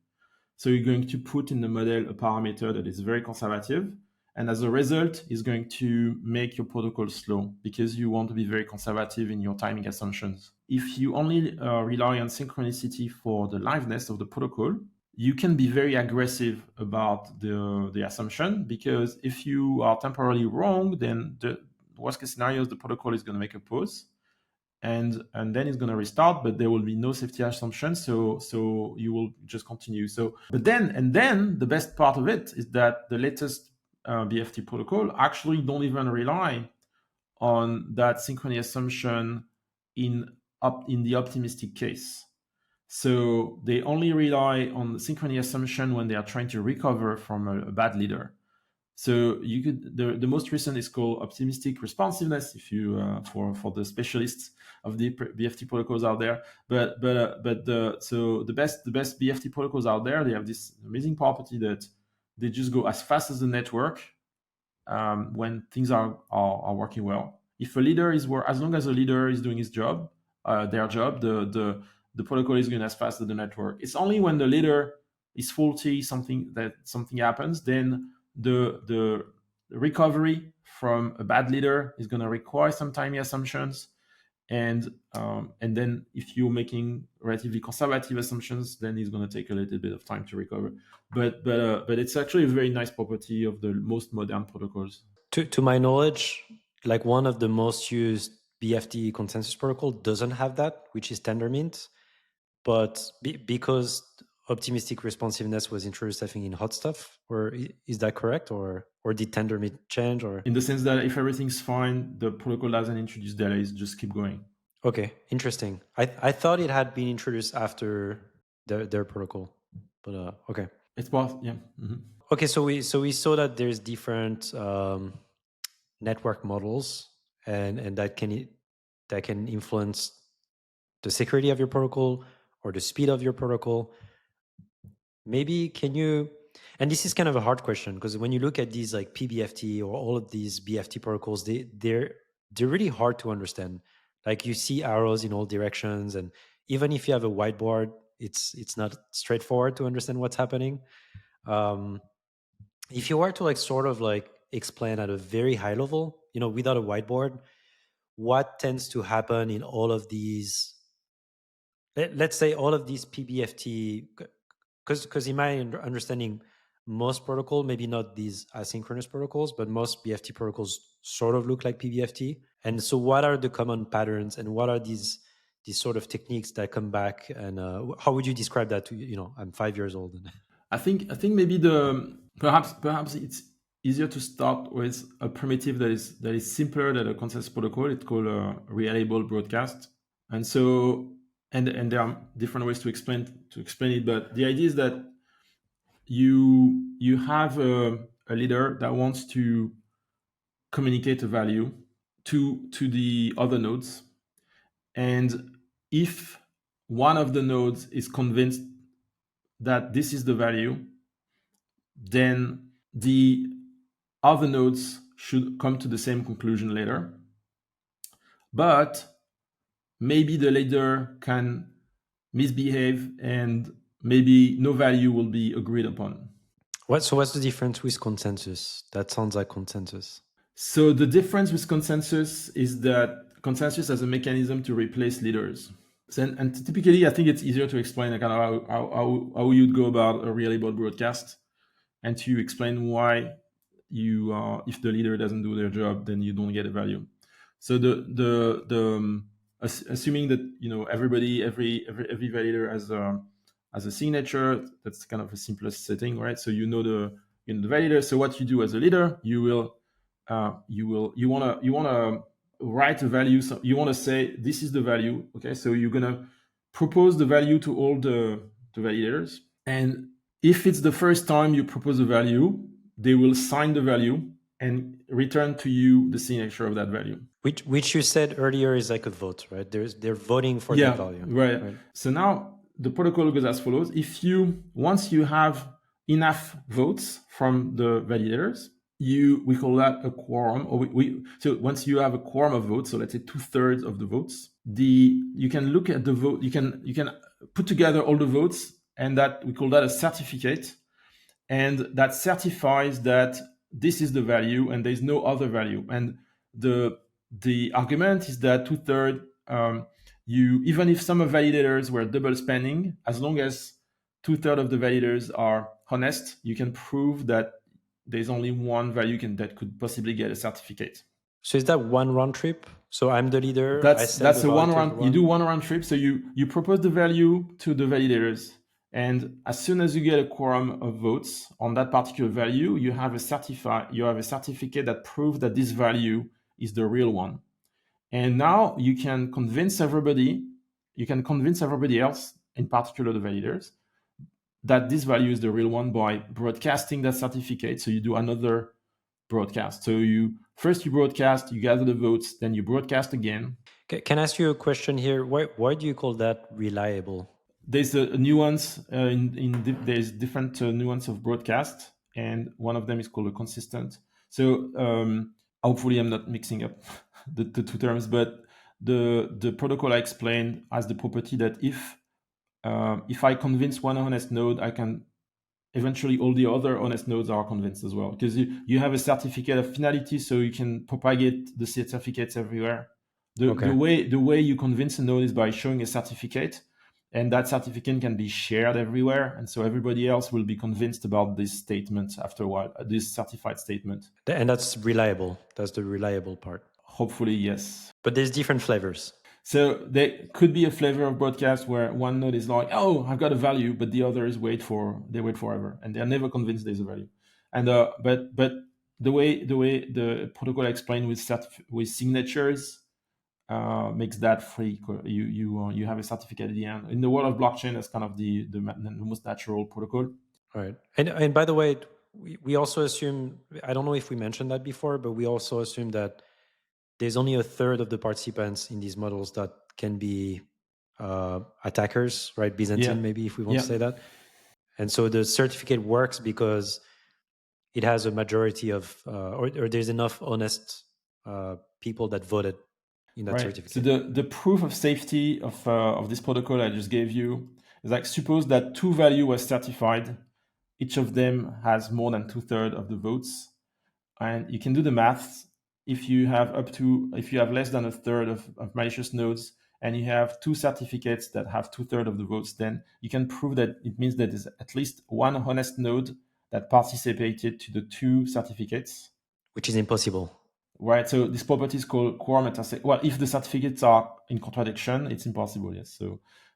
Speaker 2: So you're going to put in the model a parameter that is very conservative, and as a result is going to make your protocol slow, because you want to be very conservative in your timing assumptions. If you only rely on synchronicity for the liveness of the protocol, you can be very aggressive about the assumption, because if you are temporarily wrong, then the worst case scenario is the protocol is going to make a pause, and then it's going to restart, but there will be no safety assumption, so you will just continue. But then the best part of it is that the latest BFT protocol actually don't even rely on that synchrony assumption in the optimistic case. So they only rely on the synchrony assumption when they are trying to recover from a bad leader. So you could, the most recent is called optimistic responsiveness, if you for the specialists of the BFT protocols out there. But the best BFT protocols out there, they have this amazing property that they just go as fast as the network when things are working well. If a leader is as long as a leader is doing his job, their job, the protocol is going as fast as the network. It's only when the leader is faulty, something happens, then the recovery from a bad leader is going to require some tiny assumptions, and then if you're making relatively conservative assumptions, then it's going to take a little bit of time to recover. But it's actually a very nice property of the most modern protocols.
Speaker 1: To my knowledge, like one of the most used BFT consensus protocol doesn't have that, which is Tendermint. But because optimistic responsiveness was introduced, I think, in hot stuff, or is that correct? Or did Tendermint change? Or
Speaker 2: in the sense that if everything's fine, the protocol doesn't introduce delays, just keep going.
Speaker 1: Okay, interesting. I thought it had been introduced after their protocol. But okay.
Speaker 2: It's both, yeah.
Speaker 1: Okay, so we saw that there's different network models, and that can influence the security of your protocol or the speed of your protocol. Maybe can you? And this is kind of a hard question, because when you look at these like PBFT or all of these BFT protocols, they're really hard to understand. Like you see arrows in all directions, and even if you have a whiteboard, it's not straightforward to understand what's happening. Um, if you were to like sort of like explain at a very high level, without a whiteboard, what tends to happen in all of these, let's say all of these PBFT, because in my understanding, most protocol, maybe not these asynchronous protocols, but most BFT protocols sort of look like PBFT. And so what are the common patterns, and what are these sort of techniques that come back, and how would you describe that to, I'm 5 years old.
Speaker 2: I think maybe perhaps it's easier to start with a primitive that is simpler than a consensus protocol. It's called a reliable broadcast, and so and there are different ways to explain it. But the idea is that you have a leader that wants to communicate a value to the other nodes, and if one of the nodes is convinced that this is the value, then the other nodes should come to the same conclusion later. But maybe the leader can misbehave, and maybe no value will be agreed upon.
Speaker 1: What's the difference with consensus? That sounds like consensus.
Speaker 2: So the difference with consensus is that consensus has a mechanism to replace leaders. So, and typically, I think it's easier to explain like how you'd go about a reliable broadcast, and to explain why you if the leader doesn't do their job, then you don't get a value. So assuming that everybody, every validator has a signature, that's kind of the simplest setting, right? So the validator. So what you do as a leader, you wanna write a value. So you wanna say this is the value. Okay, so you're gonna propose the value to all the validators, and if it's the first time you propose a value, they will sign the value and return to you the signature of that value.
Speaker 1: Which you said earlier is like a vote, right? They're voting for that value.
Speaker 2: Right. So now the protocol goes as follows. Once you have enough votes from the validators, we call that a quorum. So once you have a quorum of votes, so let's say 2/3 of the votes, you can look at the vote. You can put together all the votes, and that we call that a certificate, and that certifies that this is the value and there is no other value. And the argument is that 2/3, even if some validators were double spending, as long as 2/3 of the validators are honest, you can prove that there's only one value that could possibly get a certificate.
Speaker 1: So is that one round trip? So I'm the leader.
Speaker 2: That's a one round. You do one round trip. So you propose the value to the validators, and as soon as you get a quorum of votes on that particular value, you have a certificate that proves that this value is the real one. And now you can convince everybody. You can convince everybody else, in particular the validators, that this value is the real one by broadcasting that certificate. So you do another broadcast. So you broadcast, you gather the votes, then you broadcast again.
Speaker 1: Can I ask you a question here? Why do you call that reliable?
Speaker 2: There's a nuance there's different nuance of broadcast, and one of them is called a consistent. So hopefully I'm not mixing up the two terms, but the protocol I explained has the property that if I convince one honest node, I can eventually all the other honest nodes are convinced as well, because you have a certificate of finality, so you can propagate the certificates everywhere. The way you convince a node is by showing a certificate, and that certificate can be shared everywhere, and so everybody else will be convinced about this statement after a while, this certified statement.
Speaker 1: And that's reliable. That's the reliable part.
Speaker 2: Hopefully, yes.
Speaker 1: But there's different flavors.
Speaker 2: So there could be a flavor of broadcast where one node is like, "Oh, I've got a value," but the others wait forever, and they're never convinced there's a value. And but the way the protocol I explained with signatures, makes that free. You have a certificate at the end. In the world of blockchain, that's kind of the most natural protocol.
Speaker 1: All right. And by the way, we also assume, I don't know if we mentioned that before, but we also assume that there's only a third of the participants in these models that can be attackers, right? Byzantine, maybe, if we want to say that. And so the certificate works because it has a majority of, or there's enough honest people that voted in that certificate.
Speaker 2: So the proof of safety of this protocol I just gave you is like, suppose that two value was certified, each of them has more than 2/3 of the votes, and you can do the math. If you have less than a third of malicious nodes, and you have two certificates that have 2/3 of the votes, then you can prove that it means that there's at least one honest node that participated to the two certificates.
Speaker 1: Which is impossible.
Speaker 2: Right, so this property is called quorum intersection. Well, if the certificates are in contradiction, it's impossible. Yes.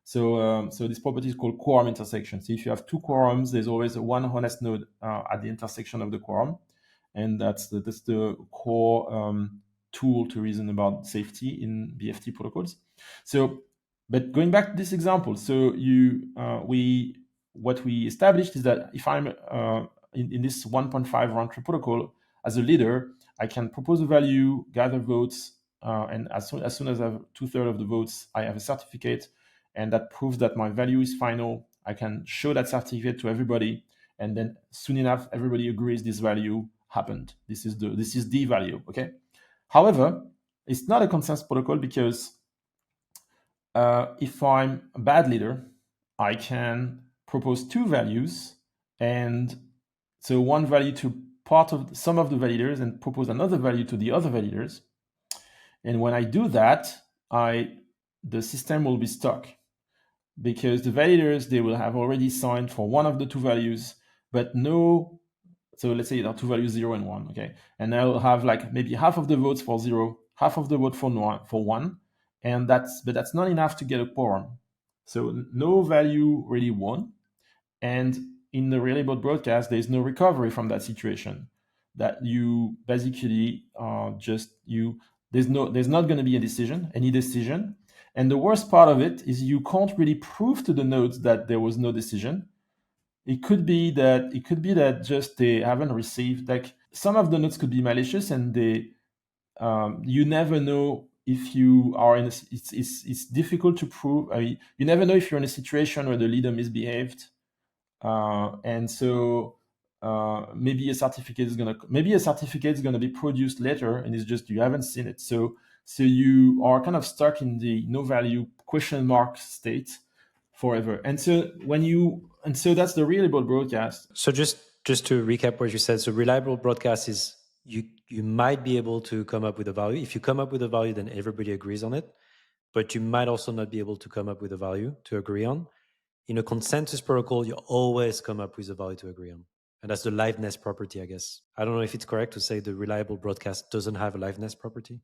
Speaker 2: So this property is called quorum intersection. So if you have two quorums, there's always one honest node at the intersection of the quorum, and that's the core tool to reason about safety in BFT protocols. So, but going back to this example, so what we established is that if I'm in this 1.5 round trip protocol as a leader, I can propose a value, gather votes, and as soon as I have 2/3 of the votes, I have a certificate, and that proves that my value is final. I can show that certificate to everybody, and then soon enough, everybody agrees this value happened. This is the value. Okay. However, it's not a consensus protocol because if I'm a bad leader, I can propose two values, and so one value to part of some of the validators and propose another value to the other validators. And when I do that, the system will be stuck because the validators, they will have already signed for one of the two values, but no. So let's say there are two values, 0 and 1. Okay, and I'll have like maybe half of the votes for 0, half of the vote for 1, and that's not enough to get a quorum. So no value really won, and in the reliable broadcast, there's no recovery from that situation. That you basically there's not going to be any decision. And the worst part of it is you can't really prove to the nodes that there was no decision. It could be that just they haven't received, like some of the nodes could be malicious, and they you never know if you are in it's difficult to prove. You never know if you're in a situation where the leader misbehaved. And so maybe a certificate is gonna be produced later, and it's just you haven't seen it. So you are kind of stuck in the no value question mark state forever. And so that's the reliable broadcast.
Speaker 1: So just to recap what you said, so reliable broadcast is you might be able to come up with a value. If you come up with a value, then everybody agrees on it. But you might also not be able to come up with a value to agree on. In a consensus protocol, you always come up with a value to agree on. And that's the liveness property, I guess. I don't know if it's correct to say the reliable broadcast doesn't have a liveness property.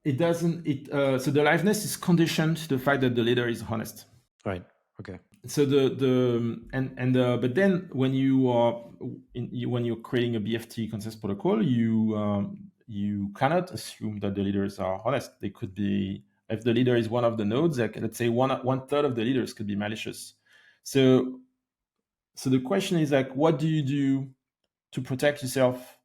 Speaker 2: It doesn't. So the liveness is conditioned to the fact that the leader is honest.
Speaker 1: Right. Okay.
Speaker 2: So but then when when you're creating a BFT consensus protocol, you cannot assume that the leaders are honest. They could be, if the leader is one of the nodes, like let's say 1/3 of the leaders could be malicious. So the question is like, what do you do to protect yourself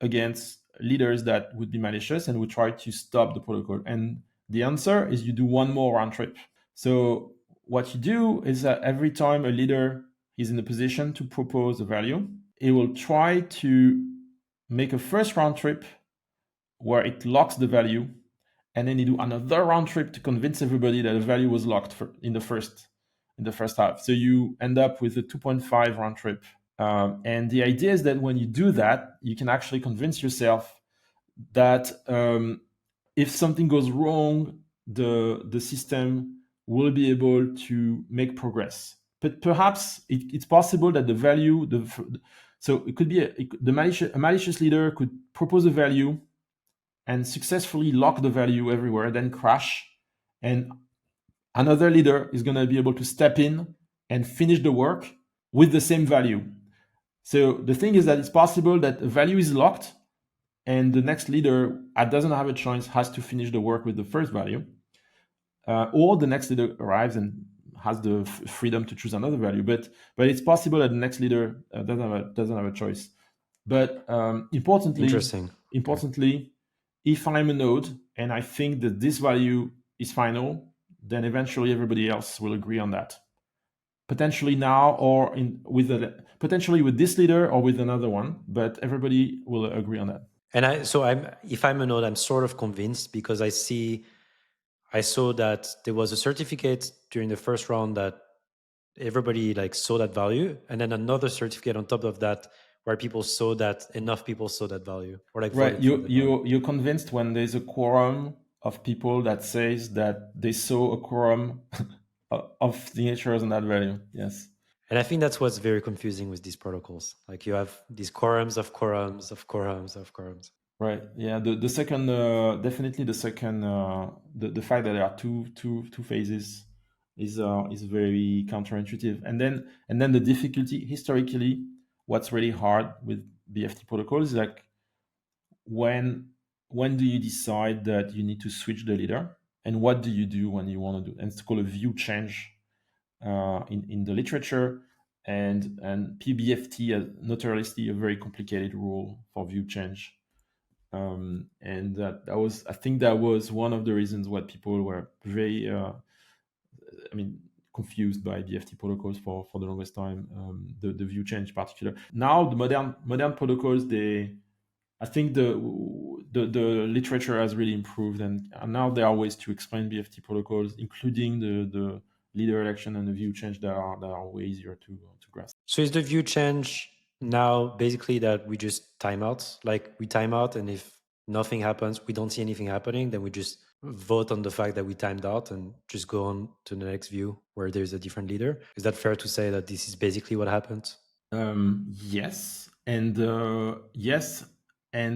Speaker 2: against leaders that would be malicious and would try to stop the protocol? And the answer is you do one more round trip. So what you do is that every time a leader is in a position to propose a value, it will try to make a first round trip where it locks the value, and then you do another round trip to convince everybody that the value was locked in the first half. So you end up with a 2.5 round trip. And the idea is that when you do that, you can actually convince yourself that if something goes wrong, the system will be able to make progress. But perhaps it's possible that the value, so it could be a malicious leader could propose a value and successfully lock the value everywhere, then crash, and another leader is going to be able to step in and finish the work with the same value. So the thing is that it's possible that a value is locked, and the next leader doesn't have a choice, has to finish the work with the first value, or the next leader arrives and has the freedom to choose another value. But it's possible that the next leader doesn't have a choice. But
Speaker 1: Interesting.
Speaker 2: importantly, if I'm a node and I think that this value is final, then eventually everybody else will agree on that. Potentially now, or potentially with this leader or with another one, but everybody will agree on that.
Speaker 1: And if I'm a node, I'm sort of convinced because I saw that there was a certificate during the first round that everybody like saw that value, and then another certificate on top of that where people saw that enough people saw that value or like
Speaker 2: Right.
Speaker 1: voted for that value.
Speaker 2: You're convinced when there's a quorum of people that says that they saw a quorum of signatures on that value. Yes.
Speaker 1: And I think that's what's very confusing with these protocols. Like you have these quorums of quorums of quorums of quorums.
Speaker 2: Right. Yeah. The second, definitely the second, the fact that there are two phases is very counterintuitive. And then the difficulty historically, what's really hard with BFT protocols is like when do you decide that you need to switch the leader, and what do you do when you want to do? And it's called a view change in the literature, and PBFT has notoriously a very complicated rule for view change. And I think that was one of the reasons why people were very confused by BFT protocols for the longest time. The view change in particular. Now the modern protocols, I think the literature has really improved, and now there are ways to explain BFT protocols, including the leader election and the view change that are way easier to grasp.
Speaker 1: So is the view change now basically that we just time out? Like we time out, and if nothing happens, we don't see anything happening, then we just vote on the fact that we timed out and just go on to the next view where there's a different leader. Is that fair to say that this is basically what happened?
Speaker 2: Yes, and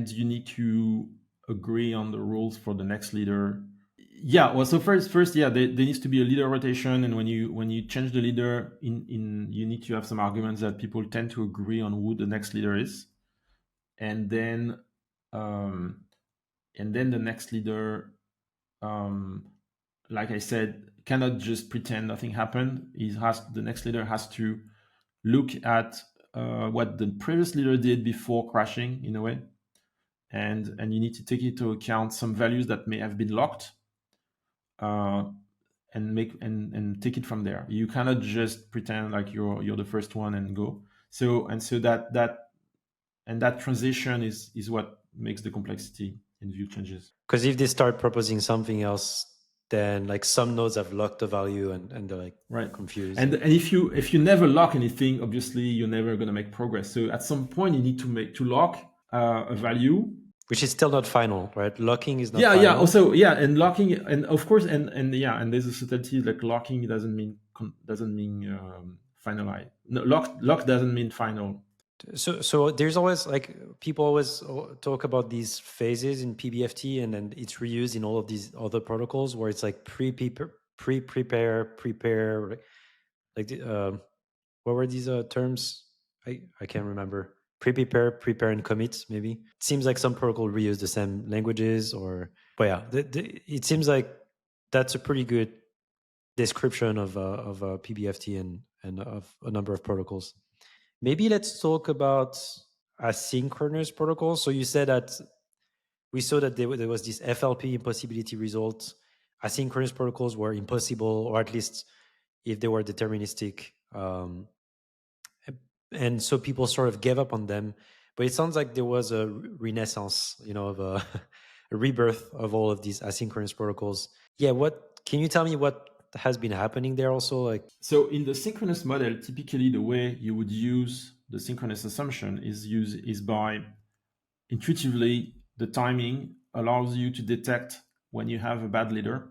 Speaker 2: you need to agree on the rules for the next leader. Yeah, well, so first, yeah, there needs to be a leader rotation, and when you change the leader, you need to have some arguments that people tend to agree on who the next leader is, and then the next leader, like I said, cannot just pretend nothing happened. The next leader has to look at what the previous leader did before crashing, in a way, and you need to take into account some values that may have been locked, and take it from there. You cannot just pretend like you're the first one and go. So that transition is what makes the complexity in view changes.
Speaker 1: Because if they start proposing something else, then like some nodes have locked the value and they're like
Speaker 2: Right.
Speaker 1: confused.
Speaker 2: And if you never lock anything, obviously you're never going to make progress. So at some point you need to lock a value,
Speaker 1: which is still not final, right? Locking is not
Speaker 2: yeah
Speaker 1: final.
Speaker 2: Yeah, also, yeah, and locking, and of course, and yeah, and there's a subtlety, like locking doesn't mean finalize. No, lock doesn't mean final.
Speaker 1: So there's always like people always talk about these phases in PBFT, and then it's reused in all of these other protocols where it's like prepare, like what were these terms? I can't remember. Prepare, and commit. Maybe it seems like some protocol reuse the same languages, but yeah, it seems like that's a pretty good description of PBFT and of a number of protocols. Maybe let's talk about asynchronous protocols. So you said that we saw that there was this FLP impossibility result. Asynchronous protocols were impossible, or at least if they were deterministic. And so people sort of gave up on them. But it sounds like there was a renaissance, of a rebirth of all of these asynchronous protocols. Yeah, what can you tell me what has been happening there also? Like,
Speaker 2: so in the synchronous model, typically the way you would use the synchronous assumption is by intuitively the timing allows you to detect when you have a bad leader.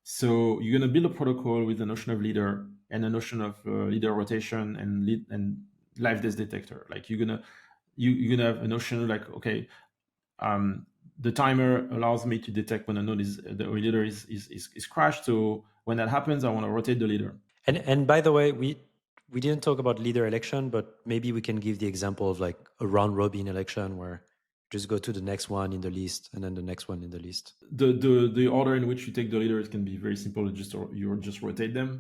Speaker 2: So you're going to build a protocol with a notion of leader and a notion of leader rotation and liveness detector. Like you're gonna have a notion like, okay, the timer allows me to detect when a node the leader is crashed. So when that happens, I want to rotate the leader.
Speaker 1: And by the way, we didn't talk about leader election, but maybe we can give the example of like a round robin election where just go to the next one in the list and then the next one in the list?
Speaker 2: The order in which you take the leaders can be very simple. You just rotate them.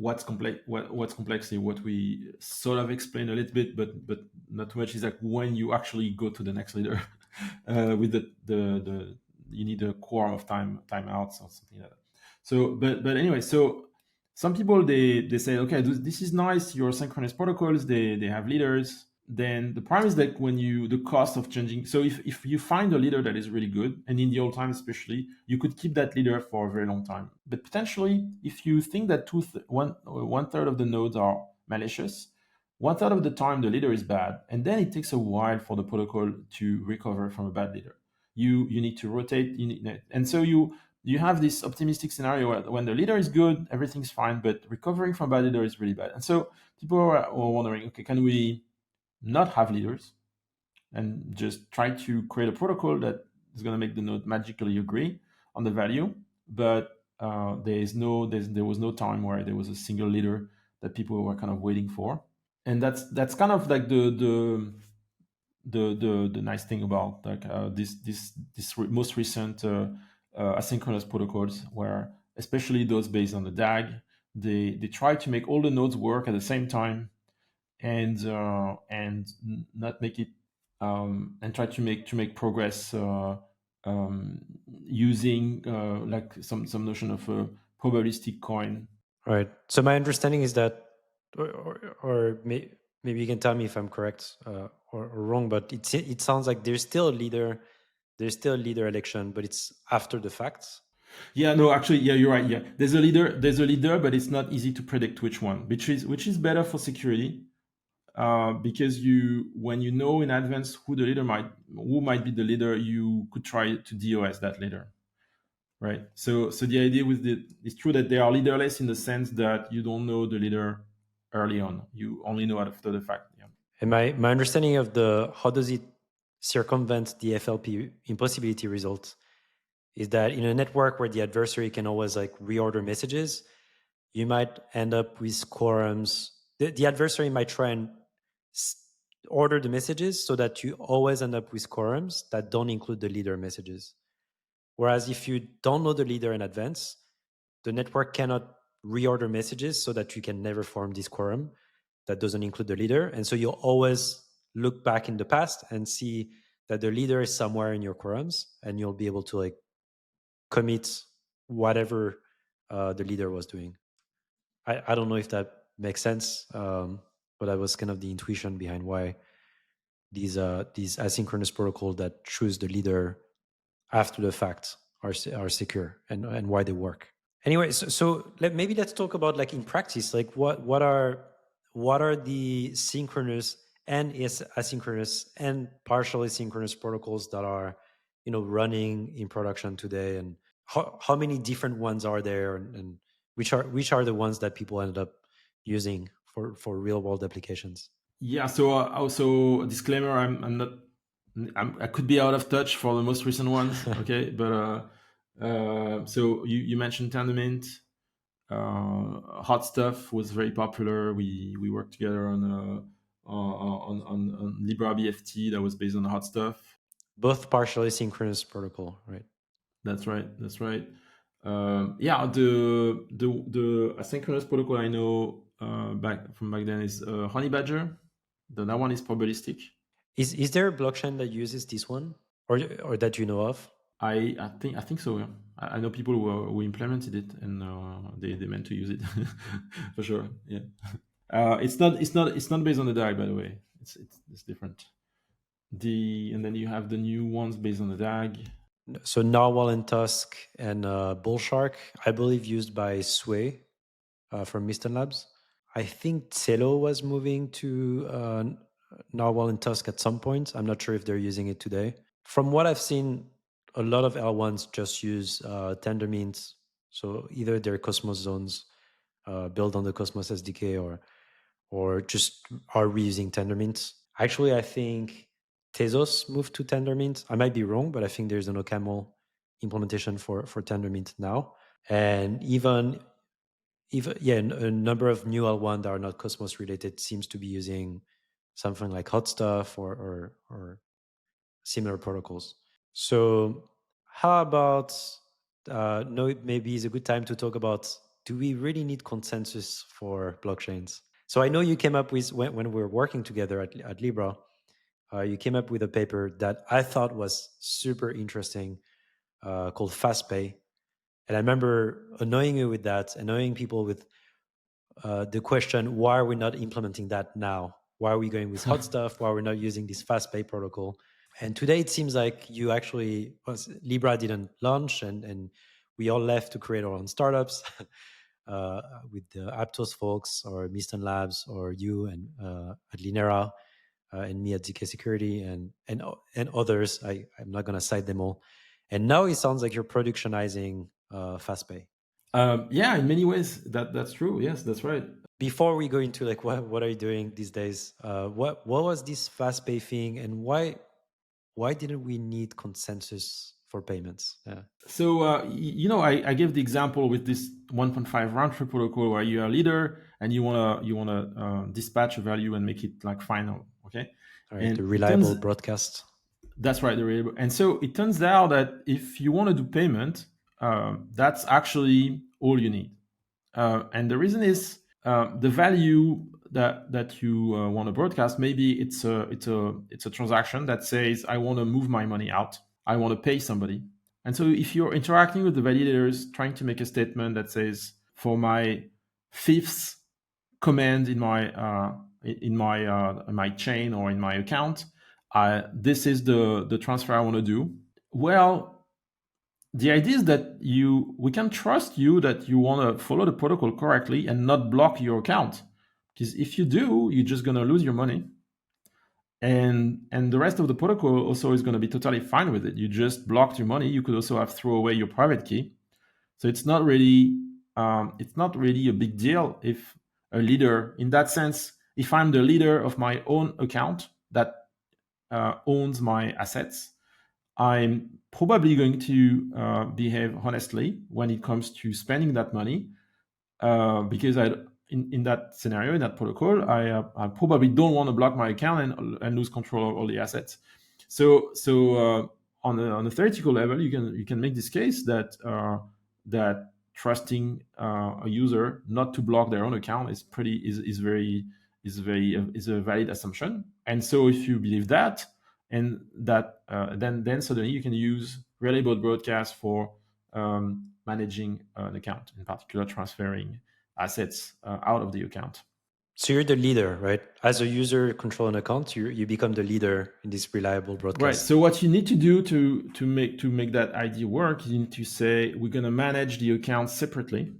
Speaker 2: What's complex? What's complex is what we sort of explained a little bit, but not too much. Is like when you actually go to the next leader with the you need a quorum of timeouts or something like that. So, but anyway, so some people they say, okay, this is nice. Your synchronous protocols they have leaders. Then the problem is that when the cost of changing, so if you find a leader that is really good, and in the old time especially, you could keep that leader for a very long time. But potentially, if you think that one third of the nodes are malicious, one third of the time the leader is bad, and then it takes a while for the protocol to recover from a bad leader. You need to rotate, and so you have this optimistic scenario where when the leader is good, everything's fine, but recovering from bad leader is really bad. And so people are wondering, okay, can we not have leaders and just try to create a protocol that is going to make the node magically agree on the value, but there was no time where there was a single leader that people were kind of waiting for, and that's kind of like the nice thing about like most recent asynchronous protocols, where especially those based on the DAG, they try to make all the nodes work at the same time and not make it and try to make progress using like some notion of a probabilistic coin.
Speaker 1: Right. So my understanding is that, maybe you can tell me if I'm correct or wrong, but it sounds like there's still a leader. There's still a leader election, but it's after the fact.
Speaker 2: Yeah, no, actually, yeah, you're right. Yeah, there's a leader, but it's not easy to predict which one, which is better for security. Because when you know in advance who might be the leader, you could try to DOS that leader, right? So the idea it's true that they are leaderless in the sense that you don't know the leader early on. You only know after the fact. Yeah.
Speaker 1: And my understanding of how does it circumvent the FLP impossibility result is that in a network where the adversary can always like reorder messages, you might end up with quorums. The adversary might try and order the messages so that you always end up with quorums that don't include the leader messages. Whereas if you don't know the leader in advance, the network cannot reorder messages so that you can never form this quorum that doesn't include the leader. And so you'll always look back in the past and see that the leader is somewhere in your quorums, and you'll be able to like commit whatever the leader was doing. I don't know if that makes sense, but that was kind of the intuition behind why these asynchronous protocols that choose the leader after the fact are secure, and why they work. Anyway, so maybe let's talk about like in practice, like what are the synchronous and asynchronous and partially synchronous protocols that are running in production today, and how many different ones are there, and which are the ones that people ended up using for real world applications?
Speaker 2: Yeah. So also a disclaimer: I'm not. I could be out of touch for the most recent ones. Okay, but so you mentioned Tendermint. Hot Stuff was very popular. We worked together on Libra BFT that was based on Hot Stuff.
Speaker 1: Both partially synchronous protocol, right?
Speaker 2: That's right. That's right. Yeah, the asynchronous protocol I know back then is Honey Badger. That one is probabilistic.
Speaker 1: Is there a blockchain that uses this one, or that you know of?
Speaker 2: I think so. Yeah. I know people who implemented it, and they meant to use it for sure. Yeah. It's not based on the DAG, by the way. It's different. And then you have the new ones based on the DAG.
Speaker 1: So Narwhal and Tusk and Bullshark, I believe, used by Sway from Miston Labs. I think Celo was moving to Narwhal and Tusk at some point. I'm not sure if they're using it today. From what I've seen, a lot of L1s just use Tendermint. So either they're Cosmos zones built on the Cosmos SDK, or just are reusing Tendermint. Actually, I think Tezos moved to Tendermint. I might be wrong, but I think there's an OCaml implementation for Tendermint now. And even a number of new L1 that are not Cosmos related seems to be using something like Hot Stuff or similar protocols. So how about no, maybe it's a good time to talk about, do we really need consensus for blockchains? So I know you came up with, when we were working together at Libra, you came up with a paper that I thought was super interesting, called Fastpay. And I remember annoying you with that, annoying people with the question, why are we not implementing that now? Why are we going with hot stuff? Why are we not using this Fastpay protocol? And today it seems like you actually, Libra didn't launch, and we all left to create our own startups, with the Aptos folks or Miston Labs or you and at Linera, and me at ZK Security, and others. I'm not going to cite them all. And now it sounds like you're productionizing Fastpay.
Speaker 2: Yeah, in many ways, that's true. Yes, that's right.
Speaker 1: Before we go into like what are you doing these days, what was this Fastpay thing, and why didn't we need consensus for payments? Yeah.
Speaker 2: So, I gave the example with this 1.5 round trip protocol where you're a leader and you wanna dispatch a value and make it like final. Okay,
Speaker 1: All right,
Speaker 2: and
Speaker 1: the
Speaker 2: it turns
Speaker 1: reliable broadcast.
Speaker 2: that's right, the reliable. And so it turns out that if you want to do payment, that's actually all you need. And the reason is the value that you want to broadcast. Maybe it's a transaction that says I want to move my money out. I want to pay somebody. And so if you're interacting with the validators, trying to make a statement that says for my fifth command in my chain or in my account, this is the transfer I want to do. Well, the idea is that we can trust you that you want to follow the protocol correctly and not block your account. Because if you do, you're just going to lose your money. And the rest of the protocol also is going to be totally fine with it. You just blocked your money. You could also have thrown away your private key. So it's not really a big deal if a leader, in that sense, if I'm the leader of my own account that owns my assets, I'm probably going to behave honestly when it comes to spending that money, because in that scenario, in that protocol, I probably don't want to block my account and lose control of all the assets. So on a theoretical level, you can make this case that trusting a user not to block their own account is a valid assumption. And so if you believe that, and that then suddenly you can use reliable broadcast for managing an account, in particular transferring assets out of the account.
Speaker 1: So you're the leader, right? As a user control an account, you become the leader in this reliable broadcast.
Speaker 2: Right. So what you need to do to make that idea work, you need to say we're going to manage the account separately.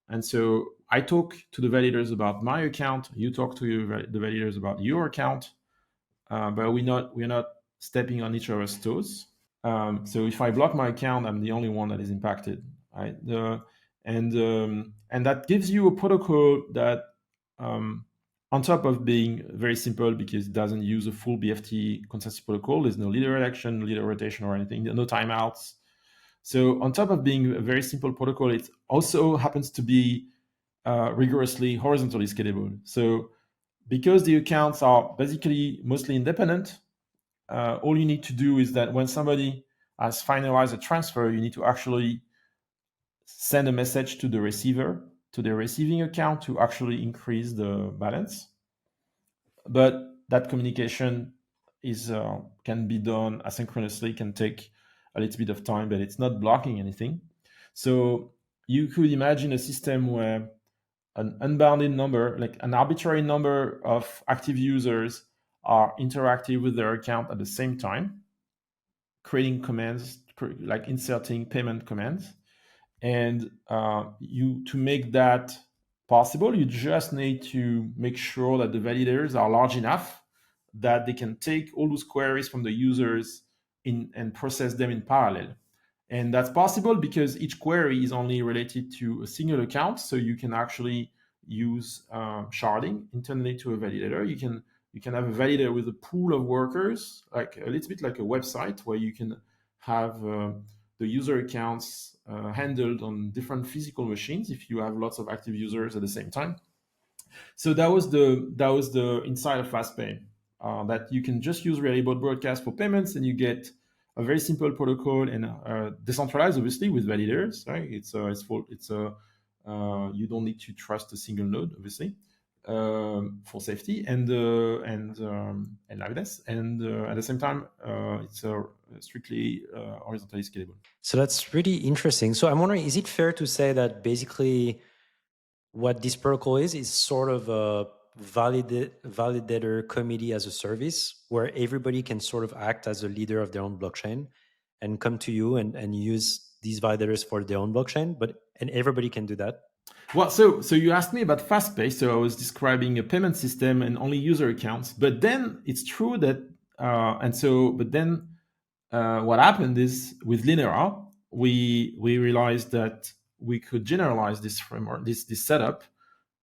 Speaker 2: And so I talk to the validators about my account. You talk to the validators about your account, but we're not stepping on each other's toes. So if I block my account, I'm the only one that is impacted, right? And that gives you a protocol that, on top of being very simple because it doesn't use a full BFT consensus protocol, there's no leader election, leader rotation, or anything, no timeouts. So on top of being a very simple protocol, it also happens to be rigorously horizontally scalable. So because the accounts are basically mostly independent, all you need to do is that when somebody has finalized a transfer, you need to actually send a message to the receiver, to the receiving account, to actually increase the balance. But that communication can be done asynchronously, can take a little bit of time, but it's not blocking anything. So you could imagine a system where an unbounded number, like an arbitrary number of active users, are interactive with their account at the same time, creating commands, like inserting payment commands. And to make that possible, you just need to make sure that the validators are large enough that they can take all those queries from the users and process them in parallel. And that's possible because each query is only related to a single account. So you can actually use sharding internally to a validator. You can have a validator with a pool of workers, like a little bit like a website where you can have the user accounts handled on different physical machines if you have lots of active users at the same time. So that was the inside of Fastpay. that you can just use reliable broadcast for payments, and you get a very simple protocol and decentralized, obviously, with validators. Right? You don't need to trust a single node, obviously, for safety and liveness, and at the same time, it's strictly horizontally scalable.
Speaker 1: So that's really interesting. So I'm wondering, is it fair to say that basically what this protocol is sort of a validator committee as a service where everybody can sort of act as a leader of their own blockchain and come to you and use these validators for their own blockchain, and everybody can do that?
Speaker 2: Well, so you asked me about Fastpay. So I was describing a payment system and only user accounts. But then it's true that, what happened is with Linera, we realized that we could generalize this framework, this setup,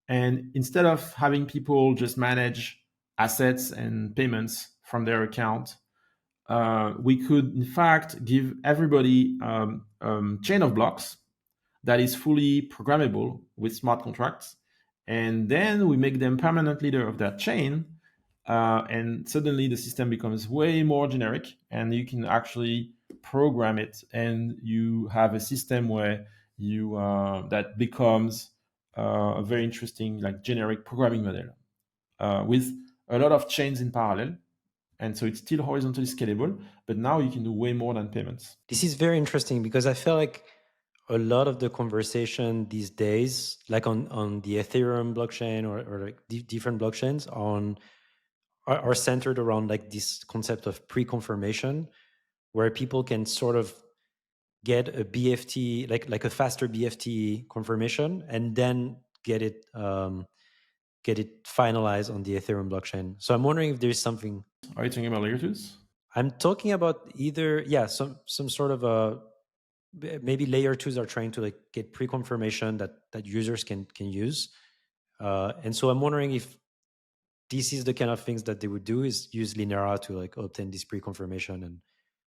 Speaker 2: and instead of having people just manage assets and payments from their account, we could in fact give everybody chain of blocks that is fully programmable with smart contracts. And then we make them permanent leader of that chain. And suddenly the system becomes way more generic, and you can actually program it, and you have a system where you that becomes a very interesting, like, generic programming model with a lot of chains in parallel. And so it's still horizontally scalable, but now you can do way more than payments.
Speaker 1: This is very interesting because I feel like a lot of the conversation these days, like on the Ethereum blockchain or like different blockchains, are centered around like this concept of pre-confirmation, where people can sort of get a BFT, like a faster BFT confirmation, and then get it finalized on the Ethereum blockchain. So I'm wondering if there's something.
Speaker 2: Are you talking about layer twos?
Speaker 1: I'm talking about either some sort of a, maybe layer twos are trying to like get pre-confirmation that users can use, and so I'm wondering if this is the kind of things that they would do, is use Linera to like obtain this pre-confirmation and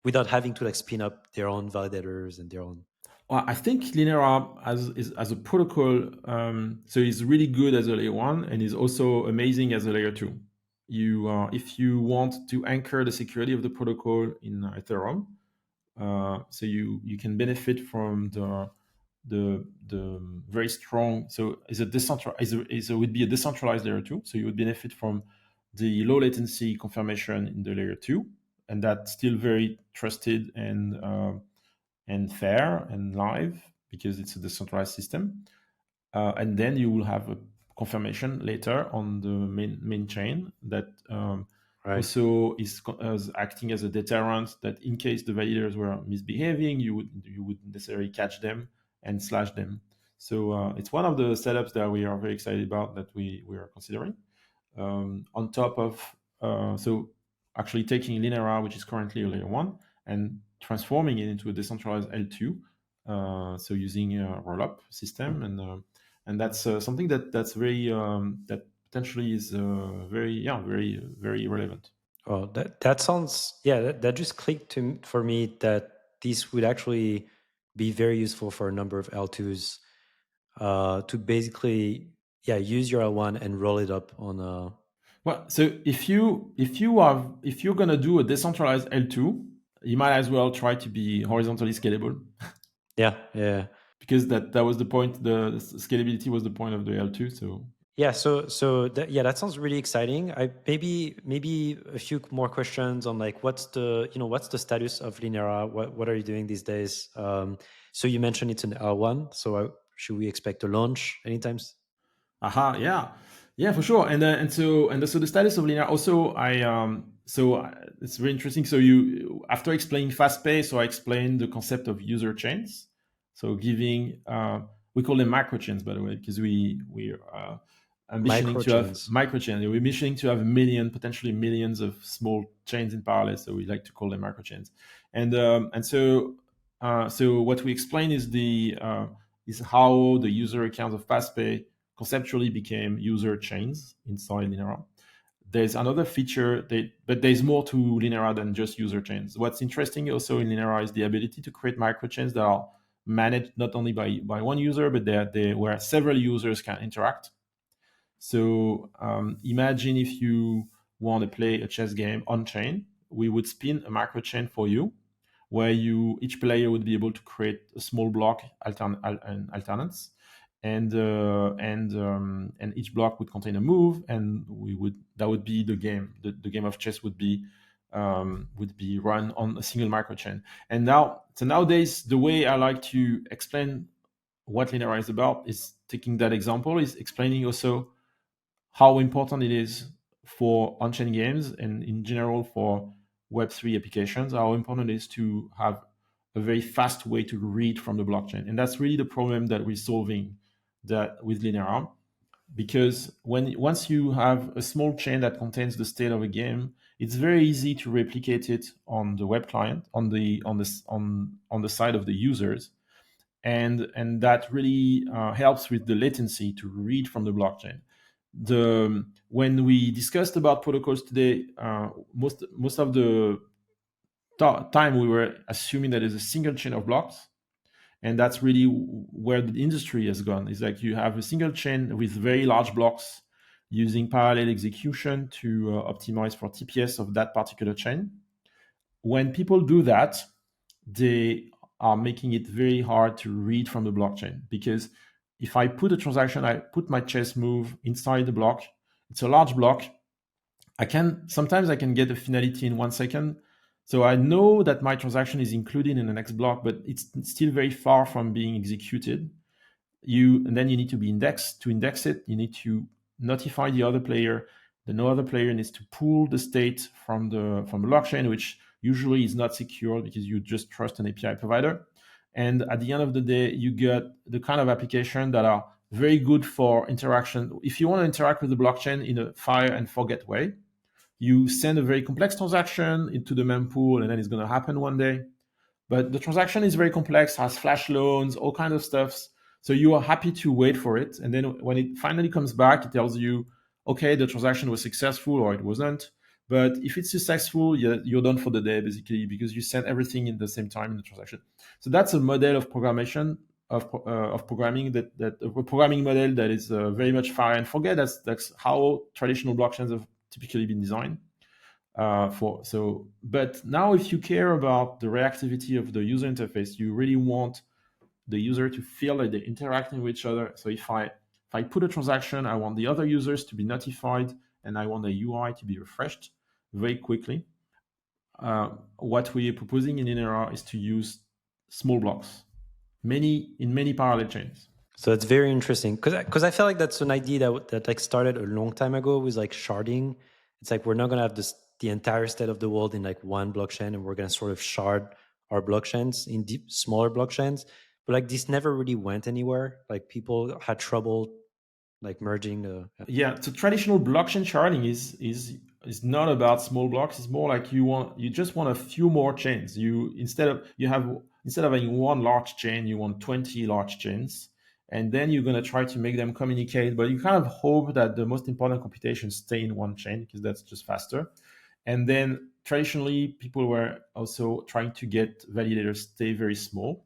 Speaker 1: without having to like spin up their own validators and their own.
Speaker 2: Well, I think Linera as a protocol, so it's really good as a layer one, and is also amazing as a layer two. If you want to anchor the security of the protocol in Ethereum, so you can benefit from the very strong. So is a would be a decentralized layer two. So you would benefit from the low latency confirmation in the layer two, and that's still very trusted and fair and live because it's a decentralized system. And then you will have a confirmation later on the main chain that
Speaker 1: Right.
Speaker 2: also is acting as a deterrent, that in case the validators were misbehaving, you wouldn't necessarily catch them and slash them. So it's one of the setups that we are very excited about, that we are considering. On top of so actually taking Linera, which is currently a layer one, and transforming it into a decentralized L2. So using a rollup system, and that's something that's very that potentially is very relevant.
Speaker 1: Oh, that sounds, yeah, that just clicked for me that this would actually be very useful for a number of L2s, to basically, yeah, use your L1 and roll it up on a.
Speaker 2: Well, so if you're gonna do a decentralized L2, you might as well try to be horizontally scalable.
Speaker 1: Yeah.
Speaker 2: Because that was the point. The scalability was the point of the L2. So
Speaker 1: Yeah, so that sounds really exciting. I maybe a few more questions on like what's the status of Linera? What are you doing these days? So you mentioned it's an L1. So should we expect a launch anytime?
Speaker 2: Aha, yeah, for sure. And so the status of Linera. Also, it's very interesting. So you, after explaining Fastpay, so I explained the concept of user chains. So giving we call them microchains, by the way, because we are ambitioning to have
Speaker 1: Microchains.
Speaker 2: microchains. We're ambitioning to have potentially millions of small chains in parallel. So we like to call them microchains. So what we explain is how the user accounts of Fastpay conceptually became user chains inside Linera. There's another feature, but there's more to Linera than just user chains. What's interesting also in Linera is the ability to create microchains that are managed not only by one user, but where several users can interact. So imagine if you want to play a chess game on chain, we would spin a microchain for you, where each player would be able to create a small block alternance, and each block would contain a move, and that would be the game. The game of chess would be run on a single microchain. And nowadays, the way I like to explain what Linera is about is taking that example, is explaining also how important it is for on-chain games and in general for Web3 applications, how important it is to have a very fast way to read from the blockchain. And that's really the problem that we're solving that with Linera. Because once you have a small chain that contains the state of a game, it's very easy to replicate it on the web client, on the side of the users, and that really helps with the latency to read from the blockchain. When we discussed about protocols today, most of the time we were assuming that there's a single chain of blocks, and that's really where the industry has gone. It's like you have a single chain with very large blocks using parallel execution to optimize for TPS of that particular chain. When people do that, they are making it very hard to read from the blockchain, because if I put a transaction, I put my chess move inside the block, it's a large block. Sometimes I can get a finality in 1 second. So I know that my transaction is included in the next block, but it's still very far from being executed. And then you need to be indexed. To index it, you need to notify the other player. The other player needs to pull the state from the blockchain, which usually is not secure because you just trust an API provider. And at the end of the day, you get the kind of application that are very good for interaction. If you want to interact with the blockchain in a fire and forget way, you send a very complex transaction into the mempool, and then it's going to happen one day. But the transaction is very complex, has flash loans, all kinds of stuff. So you are happy to wait for it. And then when it finally comes back, it tells you, okay, the transaction was successful or it wasn't. But if it's successful, you're done for the day, basically, because you sent everything in the same time in the transaction. So that's a model of programming a programming model that is very much fire and forget. That's how traditional blockchains have typically been designed. But now if you care about the reactivity of the user interface, you really want the user to feel like they're interacting with each other. So if I put a transaction, I want the other users to be notified, and I want the UI to be refreshed very quickly. What we are proposing in Linera is to use small blocks, in many parallel chains.
Speaker 1: So it's very interesting, because I feel like that's an idea that like started a long time ago with like sharding. It's like we're not gonna have the entire state of the world in like one blockchain, and we're gonna sort of shard our blockchains in deep smaller blockchains. But like this never really went anywhere. Like people had trouble like merging the
Speaker 2: So traditional blockchain sharding is not about small blocks. It's more like you just want a few more chains. Instead of having one large chain, you want 20 large chains, and then you're going to try to make them communicate, but you kind of hope that the most important computations stay in one chain because that's just faster. And then traditionally, people were also trying to get validators stay very small.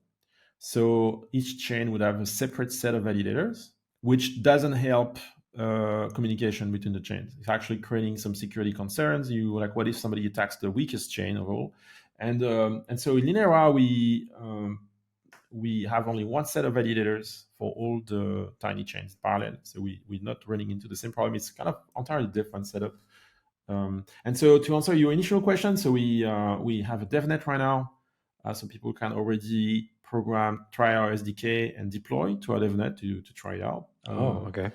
Speaker 2: So each chain would have a separate set of validators, which doesn't help communication between the chains. It's actually creating some security concerns. What if somebody attacks the weakest chain of all? And so in Linera, we have only one set of validators for all the tiny chains parallel. So we're not running into the same problem. It's kind of entirely different setup. And so to answer your initial question, so we have a DevNet right now, so people can already try our SDK and deploy to our DevNet to try it out.
Speaker 1: Okay.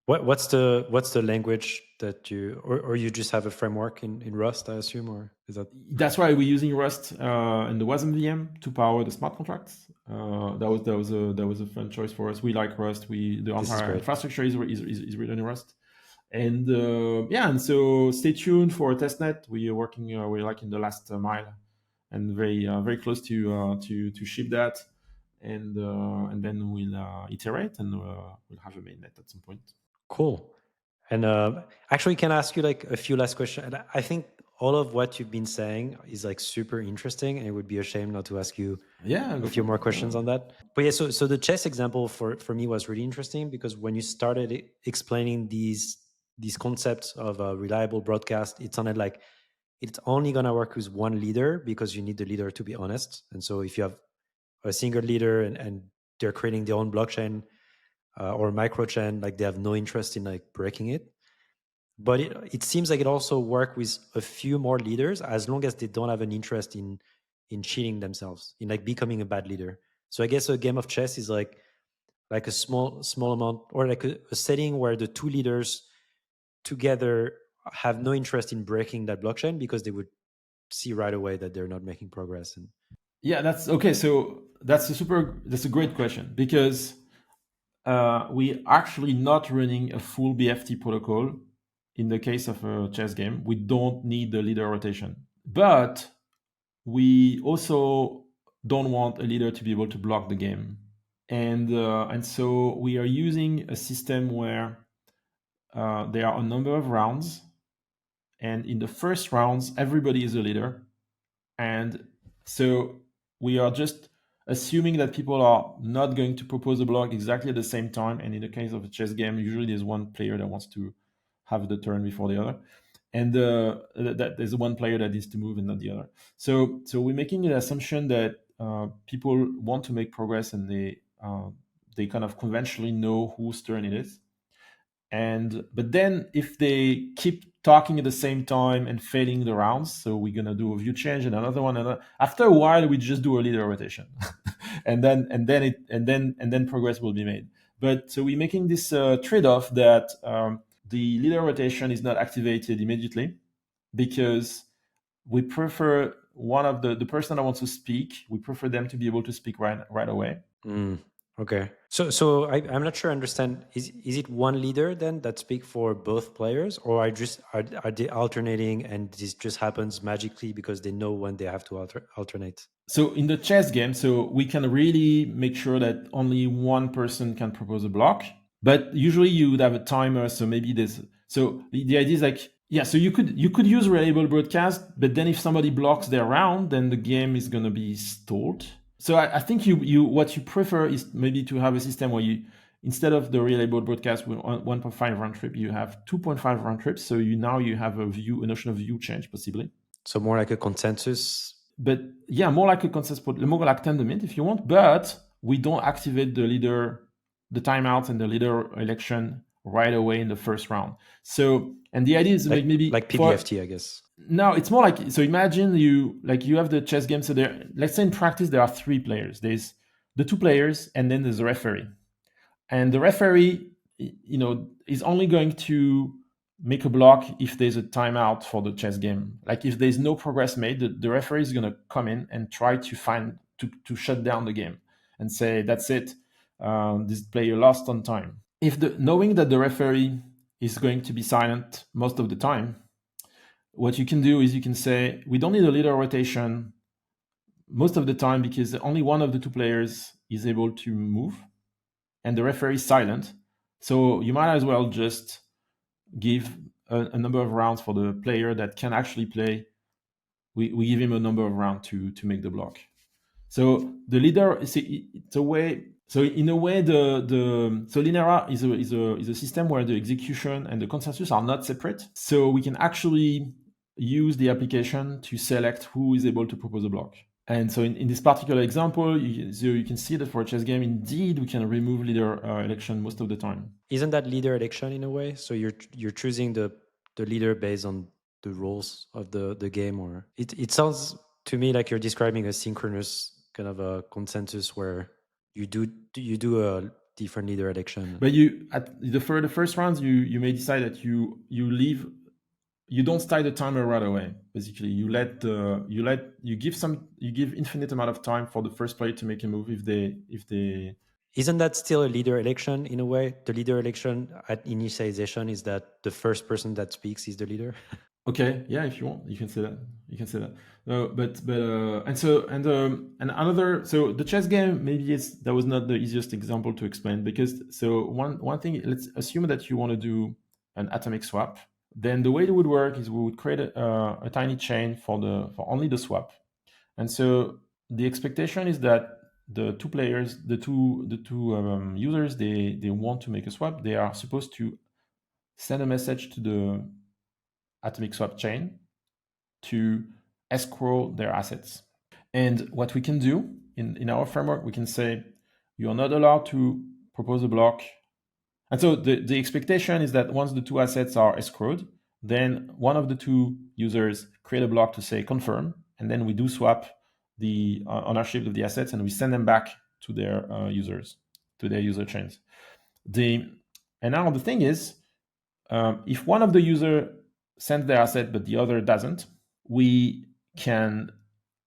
Speaker 1: What's the language that you or you just have a framework in Rust, I assume, or is that?
Speaker 2: That's why we're using Rust and the WASM VM to power the smart contracts. That was a fun choice for us. We like Rust. The entire infrastructure is written in Rust. And and so stay tuned for a testnet. We are working. We're like in the last mile, and very close to ship that, and then we'll iterate, and we'll have a mainnet at some point.
Speaker 1: Cool. And actually, can I ask you like a few last questions? And I think all of what you've been saying is like super interesting, and it would be a shame not to ask you a few more questions on that. But yeah, so the chess example for me was really interesting, because when you started explaining these this concept of a reliable broadcast, it sounded like it's only going to work with one leader because you need the leader to be honest. And so if you have a single leader and they're creating their own blockchain or microchain, like they have no interest in like breaking it. But it seems like it also work with a few more leaders as long as they don't have an interest in cheating themselves, in like becoming a bad leader. So I guess a game of chess is like a small amount, or like a setting where the two leaders together have no interest in breaking that blockchain because they would see right away that they're not making progress. And
Speaker 2: Yeah, that's okay. So that's a great question, because we actually not running a full BFT protocol. In the case of a chess game, we don't need the leader rotation, but we also don't want a leader to be able to block the game. And so we are using a system where there are a number of rounds, and in the first rounds everybody is a leader, and so we are just assuming that people are not going to propose a block exactly at the same time. And in the case of a chess game, usually there's one player that wants to have the turn before the other, and that there's one player that needs to move and not the other. So we're making an assumption that people want to make progress, and they kind of conventionally know whose turn it is. And but then if they keep talking at the same time and failing the rounds, so we're gonna do a view change and another one, and after a while we just do a leader rotation, and then progress will be made. But so we're making this trade-off that the leader rotation is not activated immediately, because we prefer one of the person that wants to speak, we prefer them to be able to speak right away.
Speaker 1: okay, so I'm not sure I understand. Is it one leader then that speak for both players, or are they alternating and this just happens magically because they know when they have to alternate?
Speaker 2: So in the chess game, so we can really make sure that only one person can propose a block. But usually you would have a timer, so maybe there's so the idea is like, yeah, so you could use reliable broadcast, but then if somebody blocks their round, then the game is gonna be stalled. So I think you what you prefer is maybe to have a system where you, instead of the reliable broadcast with 1.5 round trip, you have 2.5 round trips. So you have a notion of view change possibly.
Speaker 1: So more like a consensus.
Speaker 2: But yeah, more like a consensus, more like Tendermint if you want, but we don't activate the leader, the timeout and the leader election right away in the first round. So, and the idea is
Speaker 1: like
Speaker 2: maybe
Speaker 1: like PBFT, I guess.
Speaker 2: No, it's more like, so imagine you have the chess game. So there, let's say in practice there are three players. There's the two players, and then there's a referee. And the referee, is only going to make a block if there's a timeout for the chess game. Like if there's no progress made, the referee is going to come in and try to shut down the game and say, that's it, this player lost on time. Knowing that the referee is going to be silent most of the time, what you can do is you can say, we don't need a leader rotation most of the time because only one of the two players is able to move and the referee is silent. So you might as well just give a number of rounds for the player that can actually play. We give him a number of rounds to make the block. So the leader, it's a way. So in a way, so Linera is a system where the execution and the consensus are not separate. So we can actually use the application to select who is able to propose a block. And so in this particular example, you can see that for a chess game, indeed, we can remove leader election most of the time.
Speaker 1: Isn't that leader election in a way? So you're choosing the leader based on the rules of the game, or it sounds to me like you're describing a synchronous kind of a consensus where you do a different leader election.
Speaker 2: But at the first rounds, you may decide that you leave. You don't start the timer right away. Basically, you give infinite amount of time for the first player to make a move if they.
Speaker 1: Isn't that still a leader election in a way? The leader election at initialization is that the first person that speaks is the leader.
Speaker 2: Okay, yeah, if you want, you can say that. You can say that. No, but and another. So the chess game, maybe that was not the easiest example to explain, because so one thing. Let's assume that you want to do an atomic swap. Then the way it would work is we would create a tiny chain for only the swap, and so the expectation is that the two players, the two users, they want to make a swap. They are supposed to send a message to the atomic swap chain to escrow their assets. And what we can do in our framework, we can say you are not allowed to propose a block. And so the expectation is that once the two assets are escrowed, then one of the two users create a block to say confirm, and then we do swap the ownership of the assets and we send them back to their users, to their user chains. And now the thing is, if one of the user sends their asset but the other doesn't, we can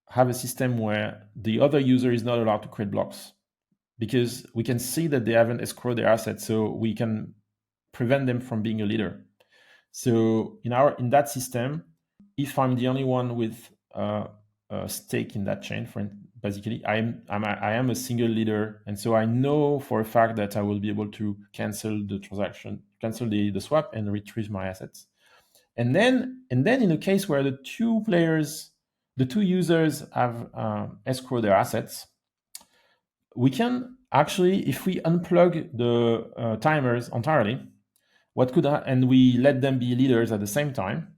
Speaker 2: have a system where the other user is not allowed to create blocks because we can see that they haven't escrowed their assets, so we can prevent them from being a leader. So in that system, if I'm the only one with a stake in that chain, basically I am a single leader, and so I know for a fact that I will be able to cancel the transaction, cancel the swap, and retrieve my assets. And then in a case where the two users have escrowed their assets, we can actually, if we unplug the timers entirely, and we let them be leaders at the same time,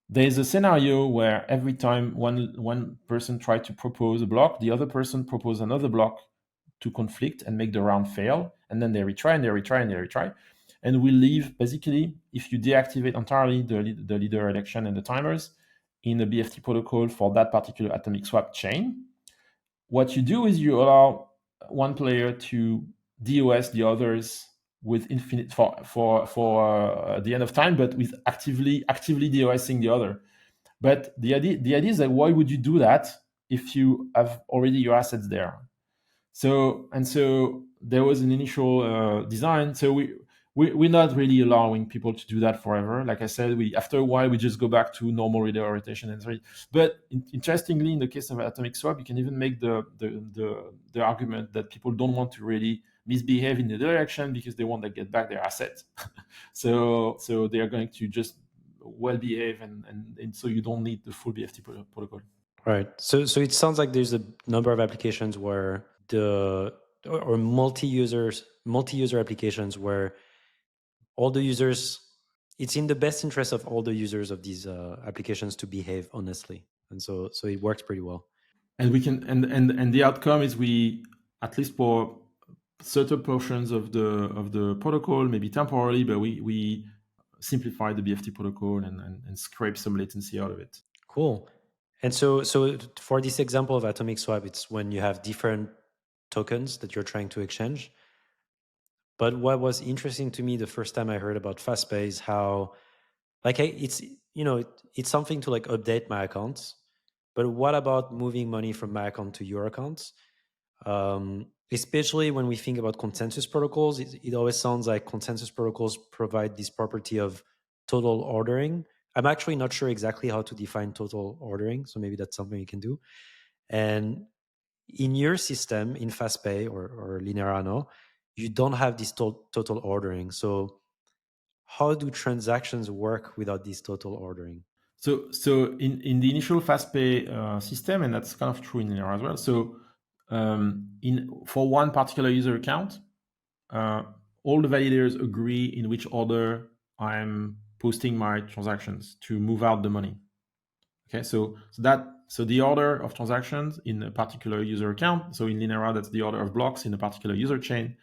Speaker 2: there's a scenario where every time one person tries to propose a block, the other person proposes another block to conflict and make the round fail, and then they retry and they retry and they retry. And we leave, basically, if you deactivate entirely the leader election and the timers in the BFT protocol for that particular atomic swap chain, what you do is you allow one player to DOS the others with infinite for the end of time, but with actively DOSing the other. But the idea is that why would you do that if you have already your assets there? So there was an initial design. So we're not really allowing people to do that forever. Like I said, after a while we just go back to normal reader rotation and so. But interestingly, in the case of atomic swap, you can even make the argument that people don't want to really misbehave in the direction because they want to get back their assets. so they are going to just well behave, and so you don't need the full BFT protocol.
Speaker 1: Right. So it sounds like there's a number of applications where or multi-user applications where all the users, it's in the best interest of all the users of these applications to behave honestly, and so it works pretty well.
Speaker 2: And we can and the outcome is, we, at least for certain portions of the protocol, maybe temporarily, but we simplify the BFT protocol and scrape some latency out of it.
Speaker 1: Cool. And so for this example of atomic swap, it's when you have different tokens that you're trying to exchange. But what was interesting to me the first time I heard about Fastpay is how, like, it's something to like update my accounts. But what about moving money from my account to your account? Especially when we think about consensus protocols, it always sounds like consensus protocols provide this property of total ordering. I'm actually not sure exactly how to define total ordering, so maybe that's something you can do. And in your system, in Fastpay or Linera, no, you don't have this total ordering. So how do transactions work without this total ordering?
Speaker 2: So in the initial Fastpay system, and that's kind of true in Linera as well. So for one particular user account, all the validators agree in which order I'm posting my transactions to move out the money. Okay, so the order of transactions in a particular user account. So in Linera, that's the order of blocks in a particular user chain.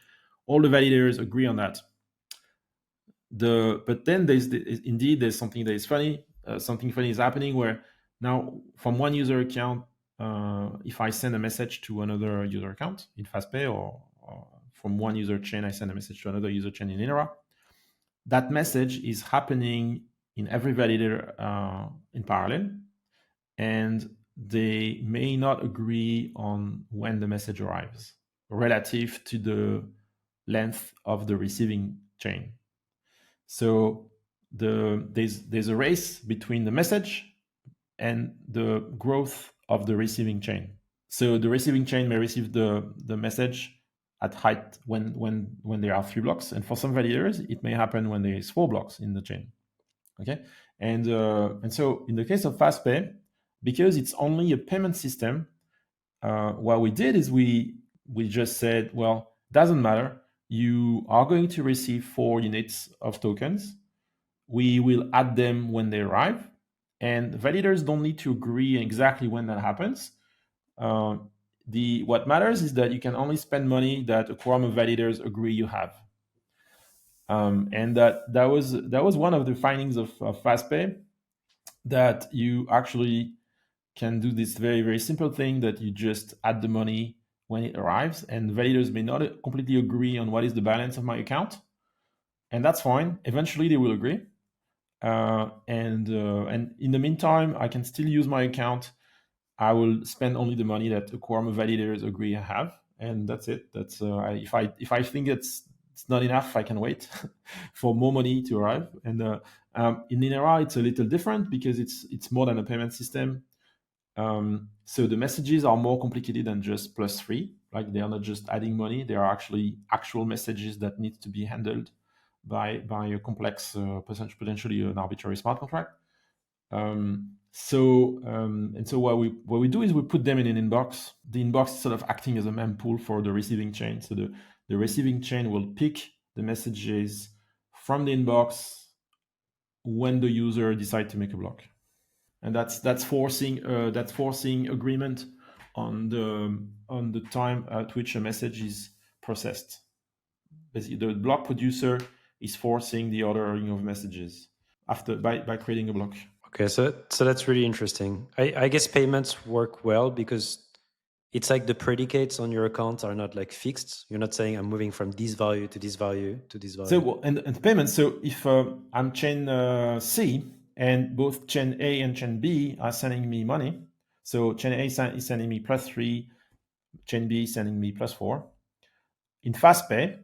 Speaker 2: All the validators agree on that. But then there's something that is funny. Something funny is happening where now from one user account, if I send a message to another user account in Fastpay, or from one user chain I send a message to another user chain in Linera, that message is happening in every validator in parallel, and they may not agree on when the message arrives relative to the length of the receiving chain. So there's a race between the message and the growth of the receiving chain. So the receiving chain may receive the message at height when there are 3 blocks, and for some validators it may happen when there is 4 blocks in the chain. Okay, and so in the case of Fastpay, because it's only a payment system, what we did is we just said, well, doesn't matter. You are going to receive 4 units of tokens. we will add them when they arrive, and validators don't need to agree exactly when that happens. What matters is that you can only spend money that a quorum of validators agree you have. And that was one of the findings of Fastpay, that you actually can do this very, very simple thing that you just add the money when it arrives, and validators may not completely agree on what is the balance of my account, and that's fine. Eventually they will agree. And in the meantime, I can still use my account. I will spend only the money that a quorum of validators agree I have, and that's it. That's if I think it's not enough, I can wait for more money to arrive. And in Linera, it's a little different because it's more than a payment system. So the messages are more complicated than just +3. Like, they are not just adding money; they are actually actual messages that need to be handled by a complex, potentially an arbitrary smart contract. So what we do is we put them in an inbox. The inbox is sort of acting as a mempool for the receiving chain. So the receiving chain will pick the messages from the inbox when the user decides to make a block, and that's forcing agreement on the time at which a message is processed. Basically, the block producer is forcing the ordering of messages by creating a block.
Speaker 1: Okay, so that's really interesting. I guess payments work well because it's like the predicates on your account are not like fixed. You're not saying I'm moving from this value to this value to this value.
Speaker 2: So, and payments. So if I'm chain C and both chain A and chain B are sending me money, so chain A is sending me +3, chain B is sending me +4. In Fastpay,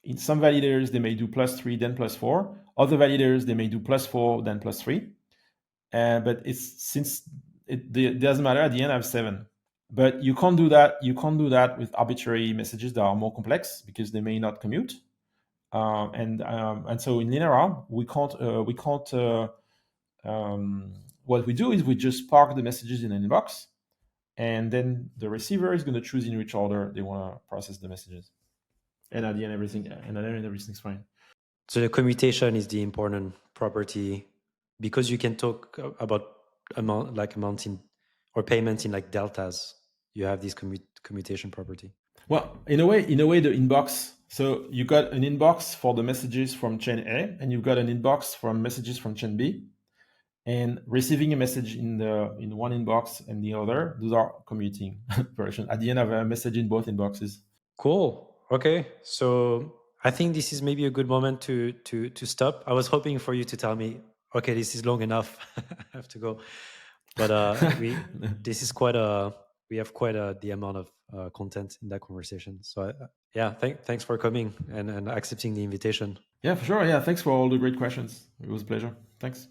Speaker 2: in some validators they may do +3 then +4. Other validators they may do +4 then +3. But it doesn't matter. At the end, I have 7. But you can't do that. You can't do that with arbitrary messages that are more complex because they may not commute. And so in Linera, we can't. What we do is we just park the messages in an inbox, and then the receiver is going to choose in which order they want to process the messages. And at the end, everything's fine.
Speaker 1: So the commutation is the important property because you can talk about amounts in or payments in like deltas. You have this commutation property.
Speaker 2: Well, in a way, the inbox. So you got an inbox for the messages from chain A, and you've got an inbox from messages from chain B. And receiving a message in one inbox and the other, those are commuting version. At the end, I have a message in both inboxes.
Speaker 1: Cool. Okay. So I think this is maybe a good moment to stop. I was hoping for you to tell me, okay, this is long enough. I have to go. But we have quite the amount of content in that conversation. So yeah, thanks for coming and accepting the invitation.
Speaker 2: Yeah, for sure. Yeah, thanks for all the great questions. It was a pleasure. Thanks.